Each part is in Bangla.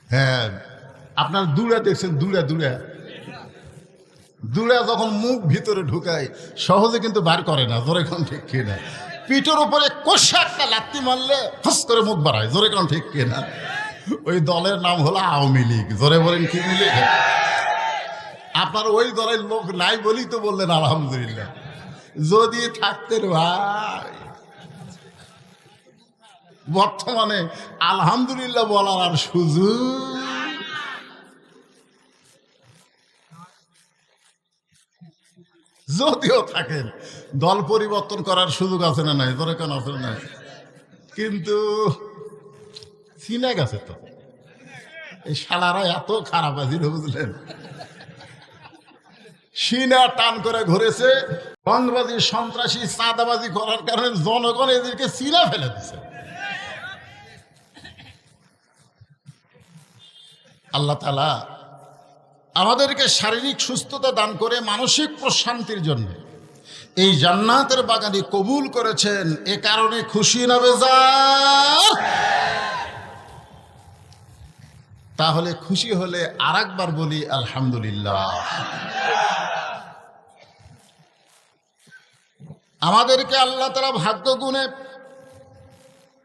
হ্যাঁ, আপনার দূরে দেখছেন, দূরে দূরে দূরে যখন মুখ ভিতরে ঢুকায় সহজে কিন্তু বার করে না, জোরে কোন ঠিক কিনা? পিঠের উপরে কষা একটা লাত্তি মারলে ফস করে মুখ বাড়ায়, জোরে কোন ঠিক কিনা? ওই দলের নাম হলো আওয়ামী লীগ। জোরে বলেন কি লীগ? আপনার ওই দলের লোক নাই বলেই তো বললেন আলহামদুলিল্লাহ। যদি থাকতেন ভাই, বর্তমানে আলহামদুলিল্লাহ বলার আর সুযোগ। যদিও থাকেন, দল পরিবর্তন করার সুযোগ আছে না নাই? ধরে কেন আছে না? কিন্তু চিনে গেছে তো, এই শালারা এত খারাপ আছে, বুঝলেন? সিনা টান করে ঘুরেছে, বন্ধবাজি, সন্ত্রাসী, চাঁদাবাজি করার কারণে জনগণ এদেরকে চিনা ফেলে দিছে। আল্লাহ তাআলা আমাদেরকে শারীরিক সুস্থতা দান করে মানসিক প্রশান্তির জন্য এই জান্নাতের বাগানে কবুল করেছেন। এ কারণে খুশি না বেজার? তাহলে খুশি হলে আরেকবার বলি আলহামদুলিল্লাহ। আমাদেরকে আল্লাহ তাআলা ভাগ্য গুণে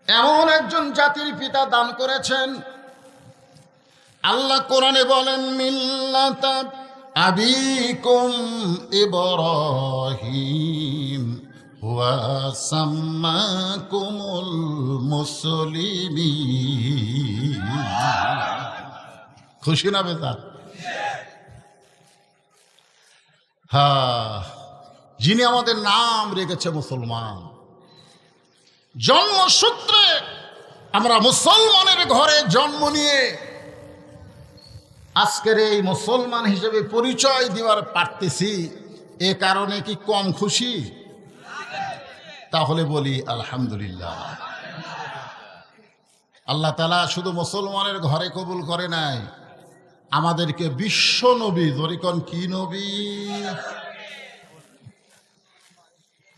এমন একজন জাতির পিতা দান করেছেন। আল্লাহ কোরআনে বলেন, মিল্লাতা আবিকুম ইব্রাহিম ওয়া সাম্মাকুমুল মুসলিমিন। খুশি না বেজার? হ্যাঁ, যিনি আমাদের নাম রেখেছে মুসলমান। জন্মসূত্রে আমরা মুসলমানের ঘরে জন্ম নিয়ে আজকের এই মুসলমান হিসেবে পরিচয় দেওয়ার পারতেছি, এ কারণে কি কম খুশি? তাহলে বলি আলহামদুলিল্লাহ। আল্লাহ তাআলা শুধু মুসলমানের ঘরে কবুল করে নাই, আমাদেরকে বিশ্ব নবী, জরিকন কি নবী?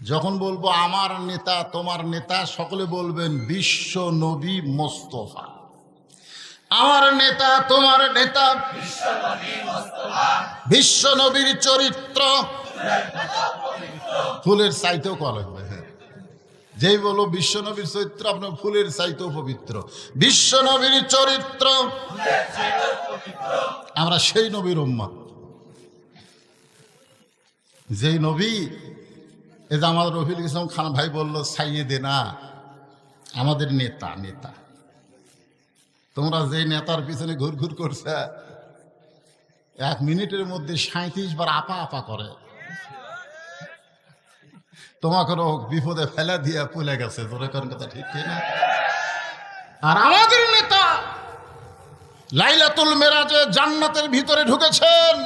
যখন বলবো আমার নেতা, তোমার নেতা, সকলে বলবেন বিশ্ব নবী মোস্তফা। আমার নেতা, তোমার নেতা, বিশ্ব নবীর চরিত্র ফুলের চাইতেও করা লাগবে। যেই বলো বিশ্ব নবীর চরিত্র, আপনার ফুলের চাইতেও পবিত্র। বিশ্ব নবীর চরিত্র, আমরা সেই নবীর উম্মত। যেই নবী, এই যে আমাদের রফিকুল ইসলাম খান ভাই বললো সাইয়েদে না, আমাদের নেতা। নেতা তোমরা যেই নেতার পিছনে ঘুরঘুর করছে, 1 মিনিটের মধ্যে 37 বার আপা আপা করে, তোমাকে বিপদে ফেলে দিয়ে পুলে গেছে। তোরে কোন কথা ঠিক না? আর আমাদের নেতা লাইলাতুল মেরাজে জান্নাতের ভিতরে ঢুকেছেন।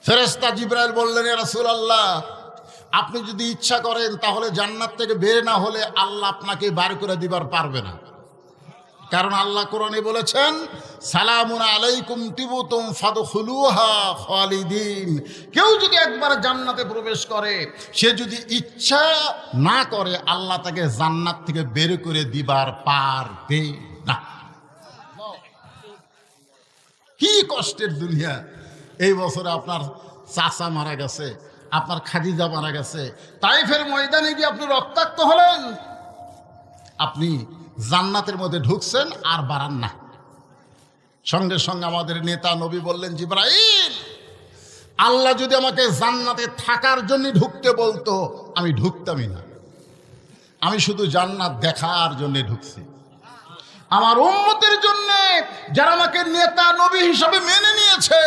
ফেরেশতা জিবরাইল বললেন, ইয়া রাসূলুল্লাহ, আপনি যদি ইচ্ছা করেন তাহলে জান্নাত থেকে বের না হলে আল্লাহ আপনাকে বার করে দিবার পারবে না। কারণ আল্লাহ কোরআনে বলেছেন, সালামুন আলাইকুম তিবতুম ফাদখুলুহা খালিদিন। কেউ যদি একবার জান্নাতে প্রবেশ করে, সে যদি ইচ্ছা না করে আল্লাহ তাকে জান্নাত থেকে বের করে দিবার পারবে না। কি কষ্টের দুনিয়া! এই বছরে আপনার চাচা মারা গেছে, আপনার খাদিজা মারা গেছে, তাইফের ময়দানে গিয়ে আপনি রক্তাক্ত হলেন, আপনি জান্নাতের মধ্যে ঢুকছেন আর বাড়ান না। সঙ্গে সঙ্গে আমাদের নেতা নবী বললেন, জিবরাইল, আল্লাহ যদি আমাকে জান্নাতে থাকার জন্য ঢুকতে বলতো আমি ঢুকতামই না, আমি শুধু জান্নাত দেখার জন্য ঢুকছি। আমার উম্মতের জন্য, যারা আমাকে নেতা নবী হিসাবে মেনে নিয়েছে,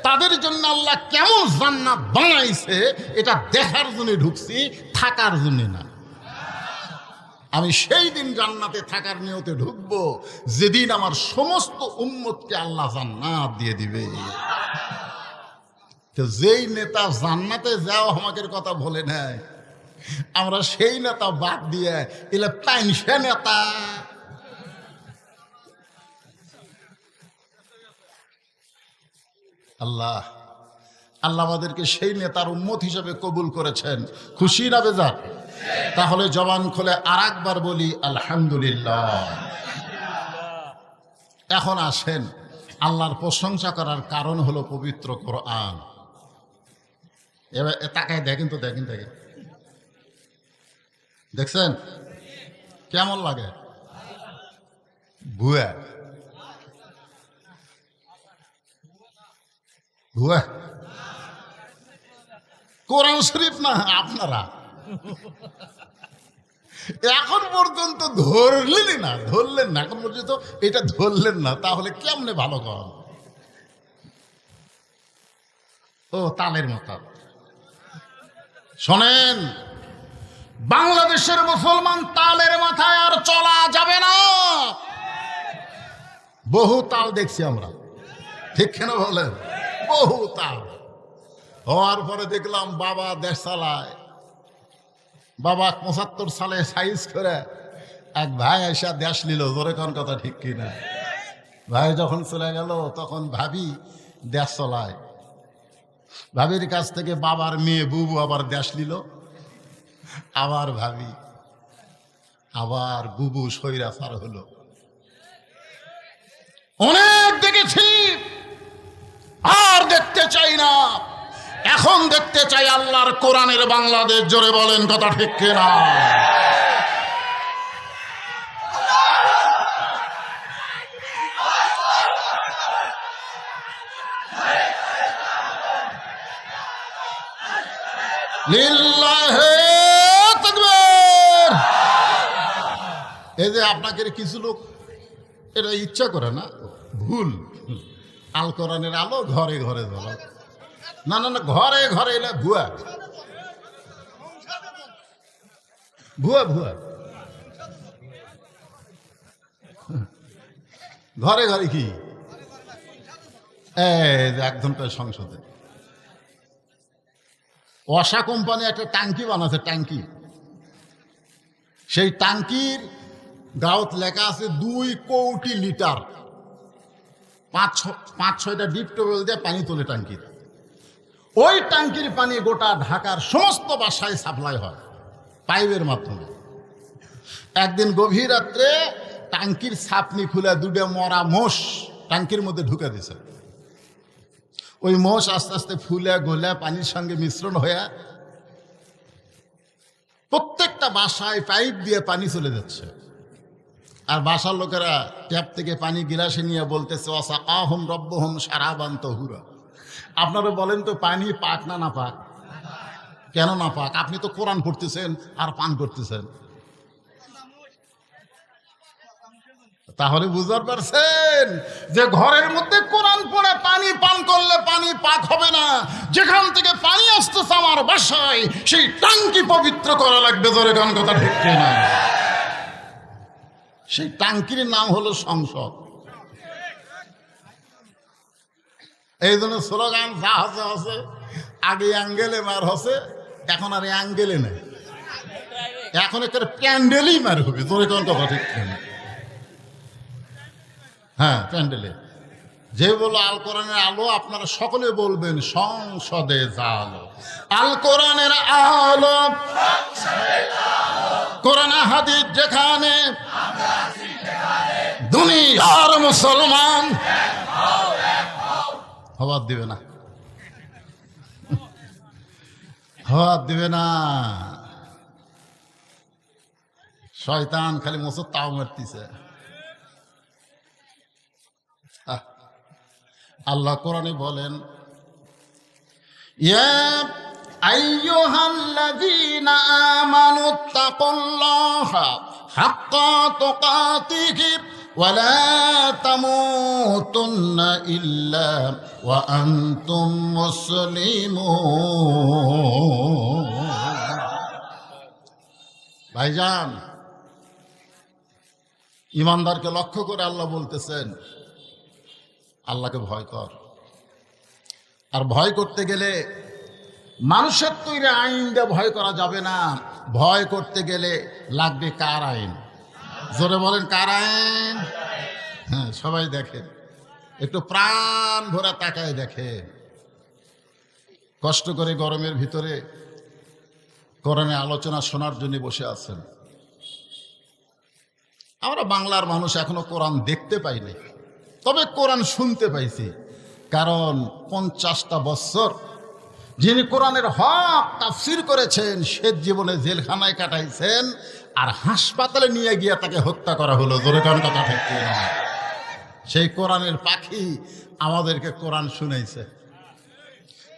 তাদের জন্য আল্লাহ কেমন জান্নাত বানাইছে এটা দেখার জন্য ঢুকছি, থাকার জন্য না। আমি সেই দিন জান্নাতে থাকার নিয়তে ঢুকবো যেদিন আমার সমস্ত উম্মতকে আল্লাহ জান্নাত দিয়ে দিবে। তো যেই নেতা জান্নাতে যাও আমাকে কথা বলে নেয়, আমরা সেই নেতা বাদ দিয়ে এলে পাইনসে নেতা। আল্লাহ আল্লাহ আমাদেরকে সেই নেতার উম্মত হিসেবে কবুল করেছেন। খুশি না বেজার? তাহলে জবান খুলে আরেকবার বলি আলহামদুলিল্লাহ। এখন আসেন, আল্লাহর প্রশংসা করার কারণ হলো পবিত্র কোরআন। এবার তাকায় দেখেন তো, দেখেন দেখছেন কেমন লাগে? ভুয়া ভুয়া কোরআন শরীফ না আপনারা এখন পর্যন্ত ধরলেন না এখন পর্যন্ত এটা ধরলেন না, তাহলে কেমনে ভালো কর? ও তালের মতো শোনেন, বাংলাদেশের মুসলমান তালের মাথায় আর চলা যাবে না। বহু তাল দেখছি আমরা, ঠিক কেন বলেন? বহু তাল হওয়ার পরে দেখলাম বাবা দেশ চালায়। বাবা ৭৫ সালে সাইজ করে এক ভাই এসে দেশ নিল, জোরে কোন কথা ঠিক কিনা? ভাই যখন চলে গেল তখন ভাবি দেশ চলায়। ভাবির কাছ থেকে বাবার মেয়ে বুবু আবার দেশ নিল, আবার ভাবি, আবার বুবু স্বৈরাচার হলো। অনেক দেখেছি, আর দেখতে চাই না। এখন দেখতে চাই আল্লাহর কোরআনের বাংলাদেশ। জোরে বলেন কথা ঠিক কিনা? লিল্লাহে তাকবীর। এই যে আপনাকে কিছু লোক এটা ইচ্ছা করে না, ভুল। আল কোরআনের আলো ঘরে ঘরে জ্বলা, না না না, ঘরে ঘরে এলে ভুয়া ভুয়া ভুয়া। ঘরে ঘরে কি এক ঘন্টায় সংসদে ওয়াসা কোম্পানি একটা ট্যাঙ্কি বানাচ্ছে, ট্যাঙ্কি। সেই ট্যাঙ্কির গাঁত লেখা আছে 2 কোটি লিটার। 5-6টা ডিপ টিউবওয়েল দিয়ে পানি তোলে ট্যাঙ্কির। ওই ট্যাঙ্কির পানি গোটা ঢাকার সমস্ত বাসায় সাপ্লাই হয় পাইপের মাধ্যমে। একদিন গভীর রাত্রে ট্যাঙ্কির ছাপনি খুলে 2টা মরা মোষ ট্যাঙ্কির মধ্যে ঢুকে দিছে। ওই মোষ আস্তে আস্তে ফুলে গলে পানির সঙ্গে মিশ্রণ হয়ে প্রত্যেকটা বাসায় পাইপ দিয়ে পানি চলে যাচ্ছে। আর বাসার লোকেরা ট্যাপ থেকে পানি গিলাসে নিয়ে বলতেছে ওয়াসাকাহুম রব্বুহুম শারাবান তাহুরা। আপনারা বলেন তো পানি পাক না না পাক? কেন না পাক? আপনি তো কোরআন পড়তেছেন আর পান করতেছেন। তাহলে বুঝতে পারছেন যে ঘরের মধ্যে কোরআন পড়ে পানি পান করলে পানি পাক হবে না। যেখান থেকে পানি আসতেছে আমার বাসায়, সেই ট্যাঙ্কি পবিত্র করা লাগবে। জোরে গান কথা ঠিক না? সেই ট্যাঙ্কির নাম হলো সংসদ। এই জন্য স্লোগান যা আছে, আগে অ্যাঙ্গেলে মার হচ্ছে, এখন আর অ্যাঙ্গেলে নেই, এখন একটা প্যান্ডেলই মার হবে। জোরে গান কথা ঠিক না? হ্যাঁ, প্যান্ডেলে যে বলো আল কোরআনের আলো, আপনারা সকলে বলবেন সংসদে জালো। আল কোরআনের আলো, কোরআন হাদিস যেখানে, দুনিয়ার মুসলমান হওয়ার দিবে না, হওয়ার দিবে না। শয়তান খালি মোসর তাও মারতিছে। আল্লাহ কোরআনে বলেন, ইয়া আইয়ুহাল্লাযীনা আমানুত্তাকুল্লাহা হাক্কা তুকাতিহি ওয়া লা তামুতুন্না ইল্লা ওয়া আনতুম মুসলিমুন। ভাইজান, ইমানদারকে লক্ষ্য করে আল্লাহ বলতেছেন, আল্লাহকে ভয় কর। আর ভয় করতে গেলে মানুষের তৈরি আইন দিয়ে ভয় করা যাবে না। ভয় করতে গেলে লাগবে কার আইন? জোরে বলেন, কার আইন? হ্যাঁ, সবাই দেখেন, একটু প্রাণ ভরা তাকায় দেখেন। কষ্ট করে গরমের ভিতরে কোরআনের আলোচনা শোনার জন্য বসে আছেন। আমরা বাংলার মানুষ এখনো কোরআন দেখতে পাইনি। তবে কোরআন শুনতে পাইছি, কারণ 50টা বছর যিনি কোরআনের হক তাফসির করেছেন সে জীবনে জেলখানায় কাটাইছেন, আর হাসপাতালে নিয়ে গিয়ে তাকে হত্যা করা হলো। জোরে কোন কথা ঠিক না? সেই কোরআনের পাখি আমাদেরকে কোরআন শুনাইছে,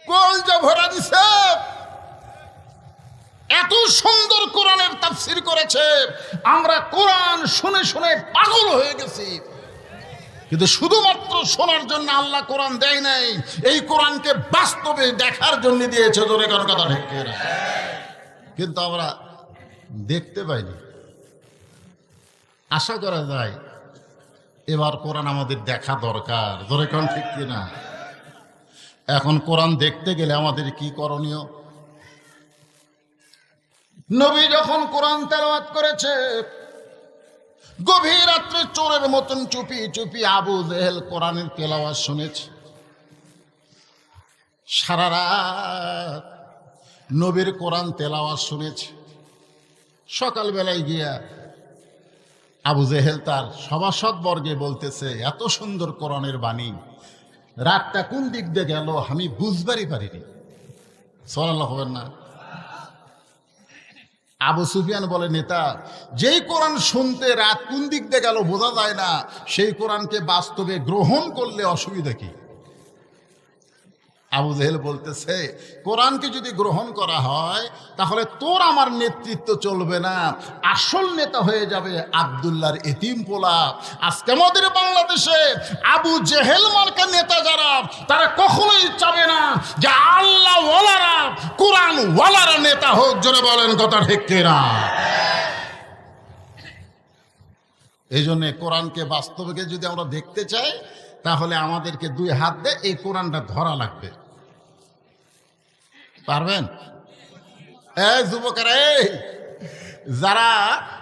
কলজা ভরা দিছে, এত সুন্দর কোরআনের তাফসির করেছে, আমরা কোরআন শুনে শুনে পাগল হয়ে গেছি। কিন্তু শুধুমাত্র শোনার জন্য আল্লাহ কোরআন দেয় নাই, এই কোরআনকে বাস্তবে দেখার জন্য দিয়েছে। জোরে কোন কথা ঠিক না? কিন্তু আমরা দেখতে পাইনি। আশা করা যায় এবার কোরআন আমাদের দেখা দরকার। জোরে কোন ঠিক কিনা? এখন কোরআন দেখতে গেলে আমাদের কি করণীয়? নবী যখন কোরআন তেলাওয়াত করেছে, গভীর রাত্রে চোরের মতন চুপি চুপি আবু জেহেল কোরআনের তেলাওয়াত শুনেছে। সারা রাত নবীর কোরআন তেলাওয়াত শুনেছে। সকালবেলায় গিয়া আবু জেহেল তার সভাসদ বর্গে বলতেছে, এত সুন্দর কোরআনের বাণী, রাতটা কোন দিক দিয়ে গেল আমি বুঝবারই পারিনি। সুবহানাল্লাহ হবেন না? আবু সুফিয়ান বলে, নেতা, যেই কোরআন শুনতে রাত কোন দিক দিয়ে গেল বোঝা যায় না, সেই কোরআনকে বাস্তবে গ্রহণ করলে অসুবিধা কি? আবু জেহেল বলতেছে, কোরআনকে যদি গ্রহণ করা হয় তাহলে তোর আমার নেতৃত্ব চলবে না, আসল নেতা হয়ে যাবে আব্দুল্লাহর এতিম পোলা। আজকে আমাদের বাংলাদেশে আবু জেহেল মার্কা নেতা যারা, তারা কখনোই চাবে না যে আল্লাহ ওয়ালারা, কোরআন ওয়ালারা নেতা হোক। জোরে বলেন কথা ঠিক কিনা? এই জন্য কোরআনকে বাস্তবে যদি আমরা দেখতে চাই তাহলে আমাদেরকে দুই হাত দিয়ে এই কোরআনটা ধরা লাগবে। পারবেন? এই যুবকেরা, এই যারা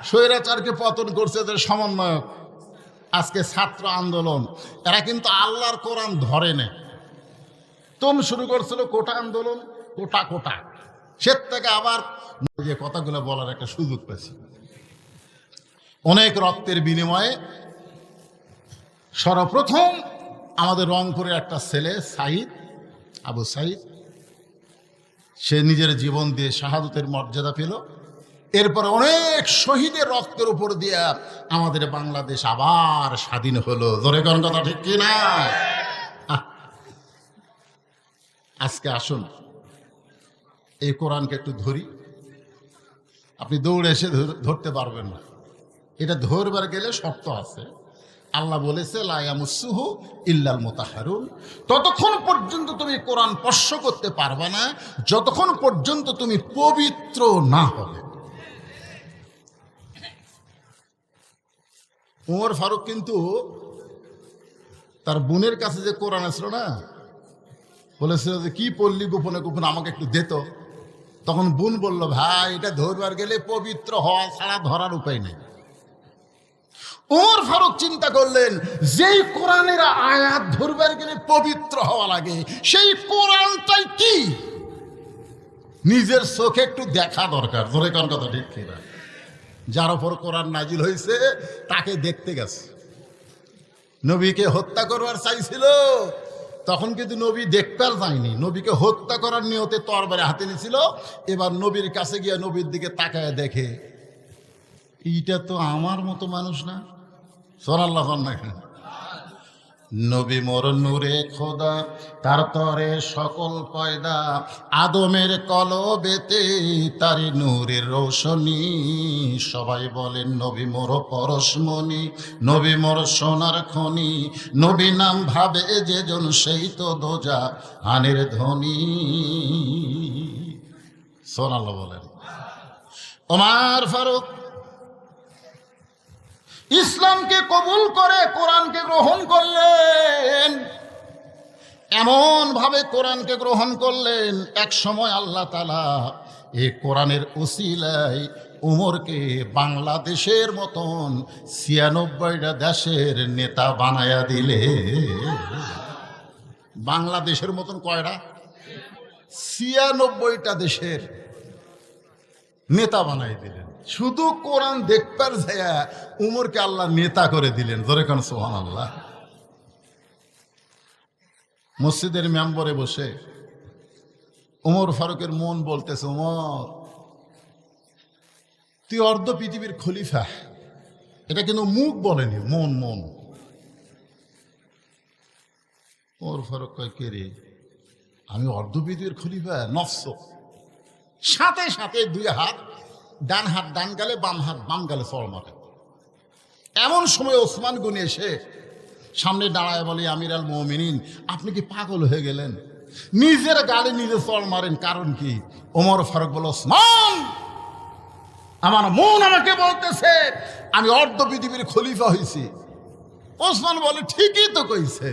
স্বৈরাচারকে পতন করছে, এদের সমন্বয়ক, আজকে ছাত্র আন্দোলন, এরা কিন্তু আল্লাহর কোরআন ধরে নেই। তোম শুরু করছিল কোটা আন্দোলন, কোটা কোটা, সে থেকে আবার যে কথাগুলো বলার একটা সুযোগ পেয়েছে। অনেক রক্তের বিনিময়ে সর্বপ্রথম আমাদের রংপুরের একটা ছেলে সাইদ, আবু সাইদ, সে নিজের জীবন দিয়ে শাহাদতের মর্যাদা পেল। এরপর অনেক শহীদের রক্তের উপর দিয়ে আমাদের বাংলাদেশ আবার স্বাধীন হলো। জোরে কোন কথা ঠিক কিনা? আজকে আসুন এই কোরআনকে একটু ধরি। আপনি দৌড়ে এসে ধরতে পারবেন না, এটা ধরবার গেলে শর্ত আছে। আল্লাহ বলেছে, লা ইয়ামাসসুহু ইল্লাল মুতাহহারুন। ততক্ষণ পর্যন্ত তুমি কোরআন স্পর্শ করতে পারবে না যতক্ষণ পর্যন্ত তুমি পবিত্র না হবে। ওমর ফারুক কিন্তু তার বোনের কাছে যে কোরআন আসলো না, বলেছিল যে কি পড়লি গোপনে গোপনে আমাকে একটু দে তো। তখন বোন বলল, ভাই এটা ধরবার গেলে পবিত্র হওয়া ছাড়া ধরার উপায় নেই। ওমর ফারুক চিন্তা করলেন, যেই কোরআনের আয়াত ধরবার গেলে পবিত্র হওয়া লাগে, সেই কোরআনটাই কি নিজের চোখে একটু দেখা দরকার। ধরে কোন কথা ঠিক কিনা? যার ওপর কোরআন নাজিল হয়েছে তাকে দেখতে গেছে। নবীকে হত্যা করবার চাইছিল, তখন কিন্তু নবী দেখতে যায়নি, নবীকে হত্যা করার নিয়তে তরবারি হাতে নিয়েছিল। এবার নবীর কাছে গিয়ে নবীর দিকে তাকায় দেখে, এইটা তো আমার মতো মানুষ না। সুবহানাল্লাহ না? নবী মোর নূরে খোদা, তার তরে সকল পয়দা, আদমের কলবেতে তারি নূরের রোশনী। সবাই বলেন নবী মোর পরশমণি, নবী মোর সোনার খনি, নবী নাম ভাবে যেজন সেই তো দোজা হানের ধ্বনি। সুবহানাল্লাহ বলেন। ওমর ফারুক ইসলামকে কবুল করে কোরআনকে গ্রহণ করলেন। এমন ভাবে কোরআনকে গ্রহণ করলেন, এক সময় আল্লাহ তাআলা এই কোরআনের উসিলায় উমরকে বাংলাদেশের মতন ৯৬টা দেশের নেতা বানায়া দিলে। বাংলাদেশের মতন কয়টা? ৯৬টা দেশের নেতা বানাই দিলেন। শুধু কোরআন দেখবার যায় উমরকে আল্লাহ নেতা করে দিলেন। জোরে কোন সুবহানাল্লাহ। মসজিদের মেম্বরে বসে ওমর ফারুকের মন বলতেছে, ওমর তুই অর্ধ পৃথিবীর খলিফা। এটা কিন্তু মুখ বলেনি, মন মন। ওমর ফারুক কয়, কে রে, আমি অর্ধ পৃথিবীর খলিফা? নফস। সাথে সাথে দুই হাত ডান গালে, বাম হাত বাম গালে চড় মারে। এমন সময় ওসমান গনি এসে সামনে দাঁড়ায় বলে, আমির আল মুমিনিন, আপনি কি পাগল হয়ে গেলেন? নিজের গালে নিজে চড় মারেন, কারণ কি? ওমর ফারুক বলে, ওসমান, আমার মন আমাকে বলতেছে আমি অর্ধ পৃথিবীর খলিফা হয়েছি। ওসমান বলে, ঠিকই তো কইছে,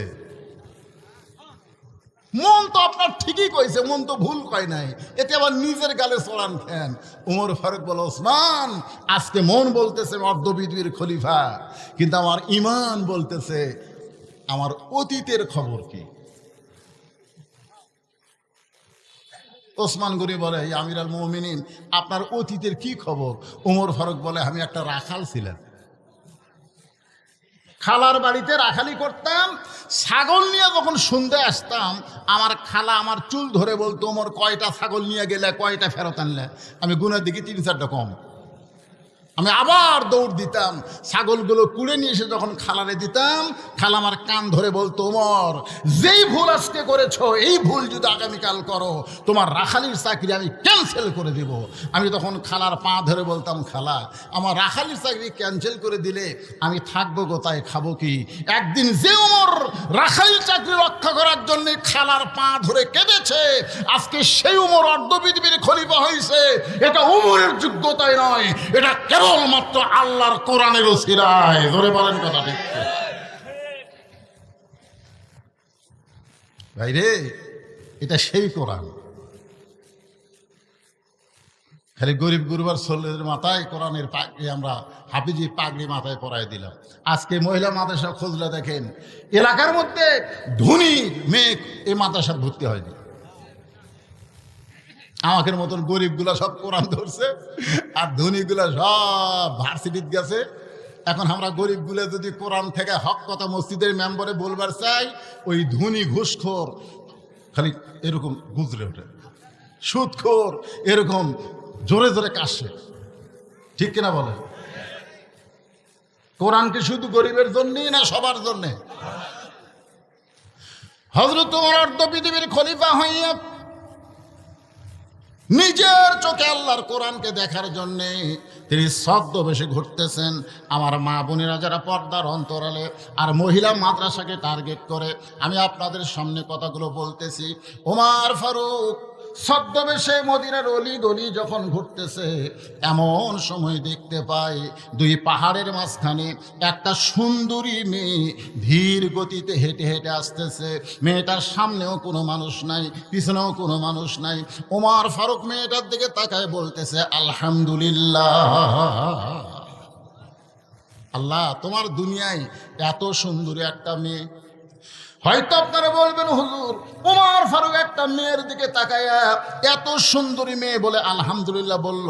মন তো আপনার ঠিকই কইছে, মন তো ভুল কয় নাই, এতে আবার নিজের গালে চড়ান খেন। ওমর ফারুক বলে, ওসমান, আজকে মন বলতেছে অর্ধ পৃথিবীর খলিফা, কিন্তু আমার ঈমান বলতেছে আমার অতীতের খবর কি? ওসমান গনি বলে, আমির আল মুমিনিন, আপনার অতীতের কি খবর? ওমর ফারুক বলে, আমি একটা রাখাল ছিলাম, খালার বাড়িতে রাখালি করতাম। ছাগল নিয়ে যখন সন্ধ্যায় আসতাম, আমার খালা আমার চুল ধরে বলতো, ওমর কয়টা ছাগল নিয়ে গেলে, কয়টা ফেরত আনলে? আমি গুনার দিকে 3-4টা কম। আমি আবার দৌড় দিতাম, ছাগলগুলো কুড়ে নিয়ে এসে যখন খালারে দিতাম, খালা আমার কান ধরে বলতো, ওমর যেই ভুল আজকে করেছো, এই ভুল যদি আগামীকাল করো, তোমার রাখালির চাকরি আমি ক্যান্সেল করে দিব। আমি তখন খালার পা ধরে বলতাম, খালা, আমার রাখালির চাকরি ক্যান্সেল করে দিলে আমি থাকবো কোথায়, খাবো কি? একদিন যে ওমর রাখালির চাকরি রক্ষা করার জন্য খালার পা ধরে কেঁদেছে, আজকে সেই ওমর অর্ধ পৃথিবীর খলিফা হয়েছে। এটা ওমরের যোগ্যতাই নয়, এটা কেবলমাত্র আল্লাহর কোরআনের উসিলায়। ধরে বলেন কথা ঠিক ভাই রে, এটা সেই কোরআন। খালি গরিব গুরুবার ছেলেদের মাথায় কোরআনের পাগড়ি, আমরা হাফিজি পাগড়ি মাথায় পরাই দিলাম। আজকে মহিলা মাদ্রাসা খুঁজলে দেখেন, এলাকার মধ্যে ধনী মেয়ে এই মাদ্রাসা ভর্তি হয়নি। আমাদের মতন গরিবগুলা সব কোরআন ধরছে, আর ধনীগুলা সব ভার্সিটিতে গেছে। এখন আমরা গরিবগুলা যদি কোরআন থেকে হক কথা মসজিদের মেম্বারে বলবার চাই, ওই ধনী ঘুষখোর খালি এরকম গুজরে ওঠে, সুদখোর এরকম জোরে জোরে কাশে। ঠিক কিনা বলে? কোরআন কি শুধু গরিবের জন্যই না সবার জন্যে? হযরত ওমর অর্ধ পৃথিবীর খলিফা হইয়া নিজের চোখে আল্লাহর কোরআনকে দেখার জন্যে তিনি ছদ্মবেশে ঘুরতেছেন। আমার মা বোনেরা যারা পর্দার অন্তরালে আর মহিলা মাদ্রাসাকে টার্গেট করে আমি আপনাদের সামনে কথাগুলো বলতেছি। ওমর ফারুক ছদ্মবেশে মদিনার অলি গলি যখন ঘুরতেছে, এমন সময় দেখতে পায় দুই পাহাড়ের মাঝখানে একটা সুন্দরী মেয়ে ধীর গতিতে হেঁটে হেঁটে আসতেছে। মেয়েটার সামনেও কোনো মানুষ নাই, পিছনেও কোনো মানুষ নাই। ওমর ফারুক মেয়েটার দিকে তাকায় বলতেছে, আলহামদুলিল্লাহ, আল্লাহ তোমার দুনিয়ায় এত সুন্দরী একটা মেয়ে। হয়তো আপনারা বলবেন, হুজুর ওমর ফারুক একটা মেয়ের দিকে তাকায়া এত সুন্দরী মেয়ে বলে আলহামদুলিল্লাহ বলল,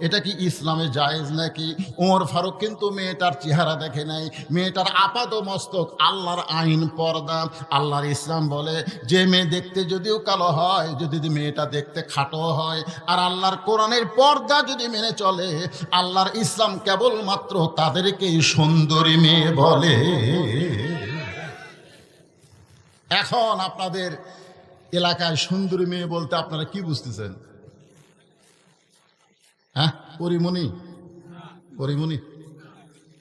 এটা কি ইসলামে জায়েজ নাকি? ওমর ফারুক কিন্তু মেয়েটার চেহারা দেখে নাই, মেয়েটার আপাত মস্তক আল্লাহর আইন পর্দা। আল্লাহর ইসলাম বলে যে মেয়ে দেখতে যদিও কালো হয়, যদি মেয়েটা দেখতে খাটো হয়, আর আল্লাহর কোরআনের পর্দা যদি মেনে চলে, আল্লাহর ইসলাম কেবলমাত্র তাদেরকেই সুন্দরী মেয়ে বলে। এখন আপনাদের এলাকায় সুন্দরী মেয়ে বলতে আপনারা কি বুঝতেছেন? হ্যাঁ, পরিমণি, পরিমণি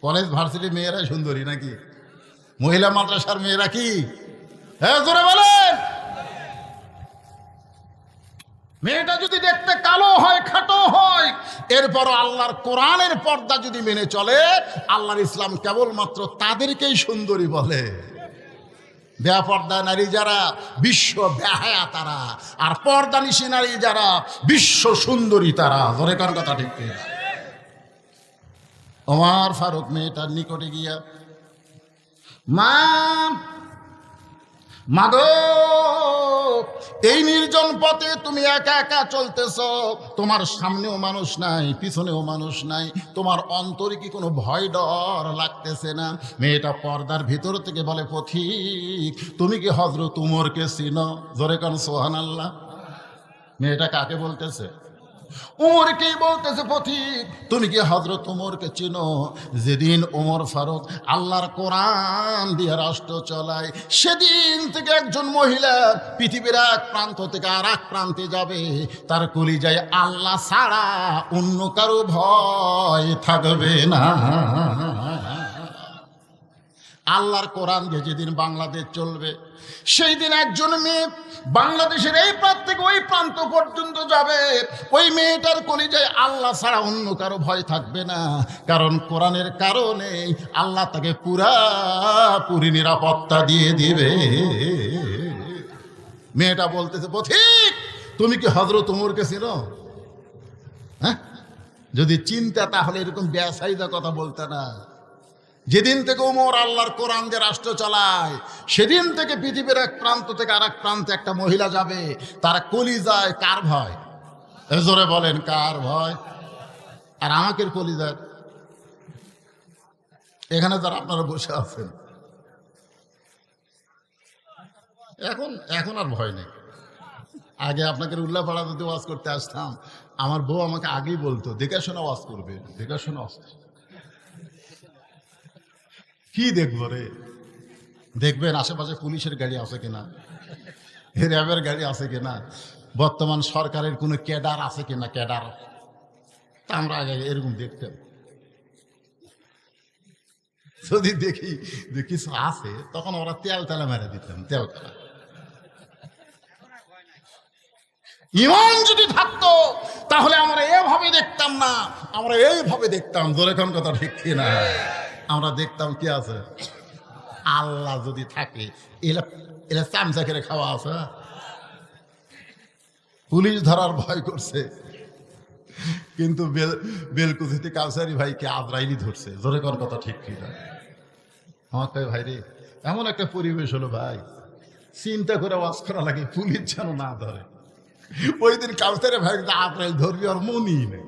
কলেজ ভার্সিটির মেয়েরাই সুন্দরী নাকি? মহিলা মাদ্রাসার মেয়েরা কি? হ্যাঁ জোরে বলেন। মেয়েটা যদি দেখতে কালো হয়, খাটো হয়, এরপরও আল্লাহর কোরআনের পর্দা যদি মেনে চলে, আল্লাহর ইসলাম কেবলমাত্র তাদেরকেই সুন্দরী বলে। বেপর্দা নারী যারা বিশ্ব বেহায়া তারা, আর পর্দানিশী নারী যারা বিশ্ব সুন্দরী তারা। ধরে কার কথা ঠিক? ওমর ফারুক মেয়েটার নিকটে গিয়া, মা, মাগো এই নির্জন পথে তুমি একা একা চলতেছ, তোমার সামনেও মানুষ নাই, পিছনেও মানুষ নাই, তোমার অন্তরে কি কোনো ভয় ডর লাগতেছে না? মেয়েটা পর্দার ভিতর থেকে বলে, পথিক তুমি কি হযরত উমরকে চিনো? জোরে কান সুবহানাল্লাহ। মেয়েটা কাকে বলতেছে? উমরকেই বলতেছে, পথিক তুমি কি হযরত উমরকে চিনো? যেদিন ওমর ফারুক আল্লাহর কোরআন দিয়ে রাষ্ট্র চালায়, সেদিন থেকে একজন মহিলা পৃথিবীর এক প্রান্ত থেকে আর এক প্রান্তে যাবে, তার কলিজায় আল্লাহ ছাড়া অন্য কারো ভয় থাকবে না। আল্লাহর কোরআন দিয়ে যেদিন বাংলাদেশ চলবে, সেই দিন একজন মেয়ে বাংলাদেশের এই প্রান্ত থেকে ওই প্রান্ত পর্যন্ত যাবে, ওই মেয়েটার কলিজায় আল্লাহ ছাড়া অন্য কারো ভয় থাকবে না। কারণ কোরআনের কারণে আল্লাহ তাকে পুরাপুরি নিরাপত্তা দিয়ে দিবে। মেয়েটা বলতেছে, পথিক তুমি কি হযরত উমরকে চিনো? হ্যাঁ, যদি চিন্তা তাহলে এরকম বেসাইদা কথা বলতে না। যেদিন থেকে ওমর আল্লাহর কোরআন দিয়ে রাষ্ট্র চালায়, সেদিন থেকে পৃথিবীর এক প্রান্ত থেকে আর এক প্রান্তে একটা মহিলা যাবে, তার কলিজায় কার ভয়? জোরে বলেন, কার ভয়? আর আমাকে কলিজায় এখানে যারা আপনারা বসে আছেন, এখন আর ভয় নেই। আগে আপনাকে উল্লাপাড়া যদি ওয়াজ করতে আসতাম, আমার বউ আমাকে আগেই বলতো, দেখে শোনা ওয়াজ করবে, দেখে শোনা ওয়াজ। কি দেখবো রে? দেখবেন আশেপাশে পুলিশের গাড়ি আছে কিনা, র্যাবের গাড়ি আছে কিনা, বর্তমান সরকারের কোনো ক্যাডার আছে কিনা, ক্যাডার। তা আমরা আগে এরকম দেখতাম। যদি দেখি যে কিছু আছে, তখন ওরা তেল তেলা মেরে দিতাম, তেল তেলা। ইমান যদি থাকতো তাহলে আমরা এভাবে দেখতাম না, আমরা এইভাবে দেখতাম। জোরে কোন কথা ঠিক কিনা? আমরা দেখতাম কি আছে, আল্লাহ যদি থাকে, এলা চামচা করে খাওয়া আছে। পুলিশ ধরার ভয় করছে, কিন্তু বেলকুচিতে কাউসারি ভাইকে আজরাইলি ধরছে। জোরে কোন কথা ঠিক কিনা? আমার কয়, ভাই রে, এমন একটা পরিবেশ হলো ভাই, চিন্তা করে ওয়াজ করা লাগে, পুলিশ যেন না ধরে। ওই দিন কাউসারি ভাই আজরাইল ধরবি আর মনই নেই।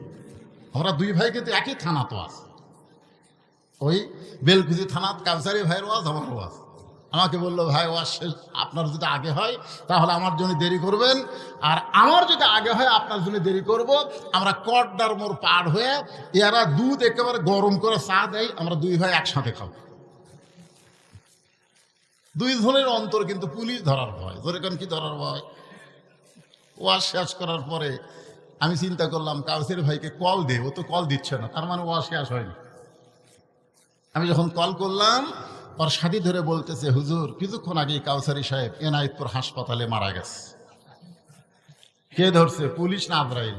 আমরা দুই ভাই কিন্তু একই থানা তো আছে, ওই বেলকুচি থানাত কাউসারি ভাইয়ের ওয়াজ, আমার ওয়াজ। আমাকে বললো, ভাই ওয়াজ শেষ, আপনার যদি আগে হয় তাহলে আমার জন্য দেরি করবেন, আর আমার যদি আগে হয় আপনার জন্য দেরি করব। আমরা কড্ডার মোড় পার হয়ে এরা দুধ একেবারে গরম করে চা দেয়, আমরা দুই ভাই একসাথে খাবো। দুই জনের অন্তর কিন্তু পুলিশ ধরার ভয়। যেরকম কি ধরার ভয়? ওয়াজ শেষ করার পরে আমি চিন্তা করলাম, কাউসারি ভাইকে কল দে, ও তো কল দিচ্ছে না, তার মানে ওয়াজ শেষ হয়নি। আমি যখন কল করলাম, ওর সাথী ধরে বলতেছে, হুজুর কিছুক্ষণ আগে কাউসারি সাহেব এনায়েতপুর হাসপাতালে মারা গেছে। কে ধরছে, পুলিশ না আজরাইল?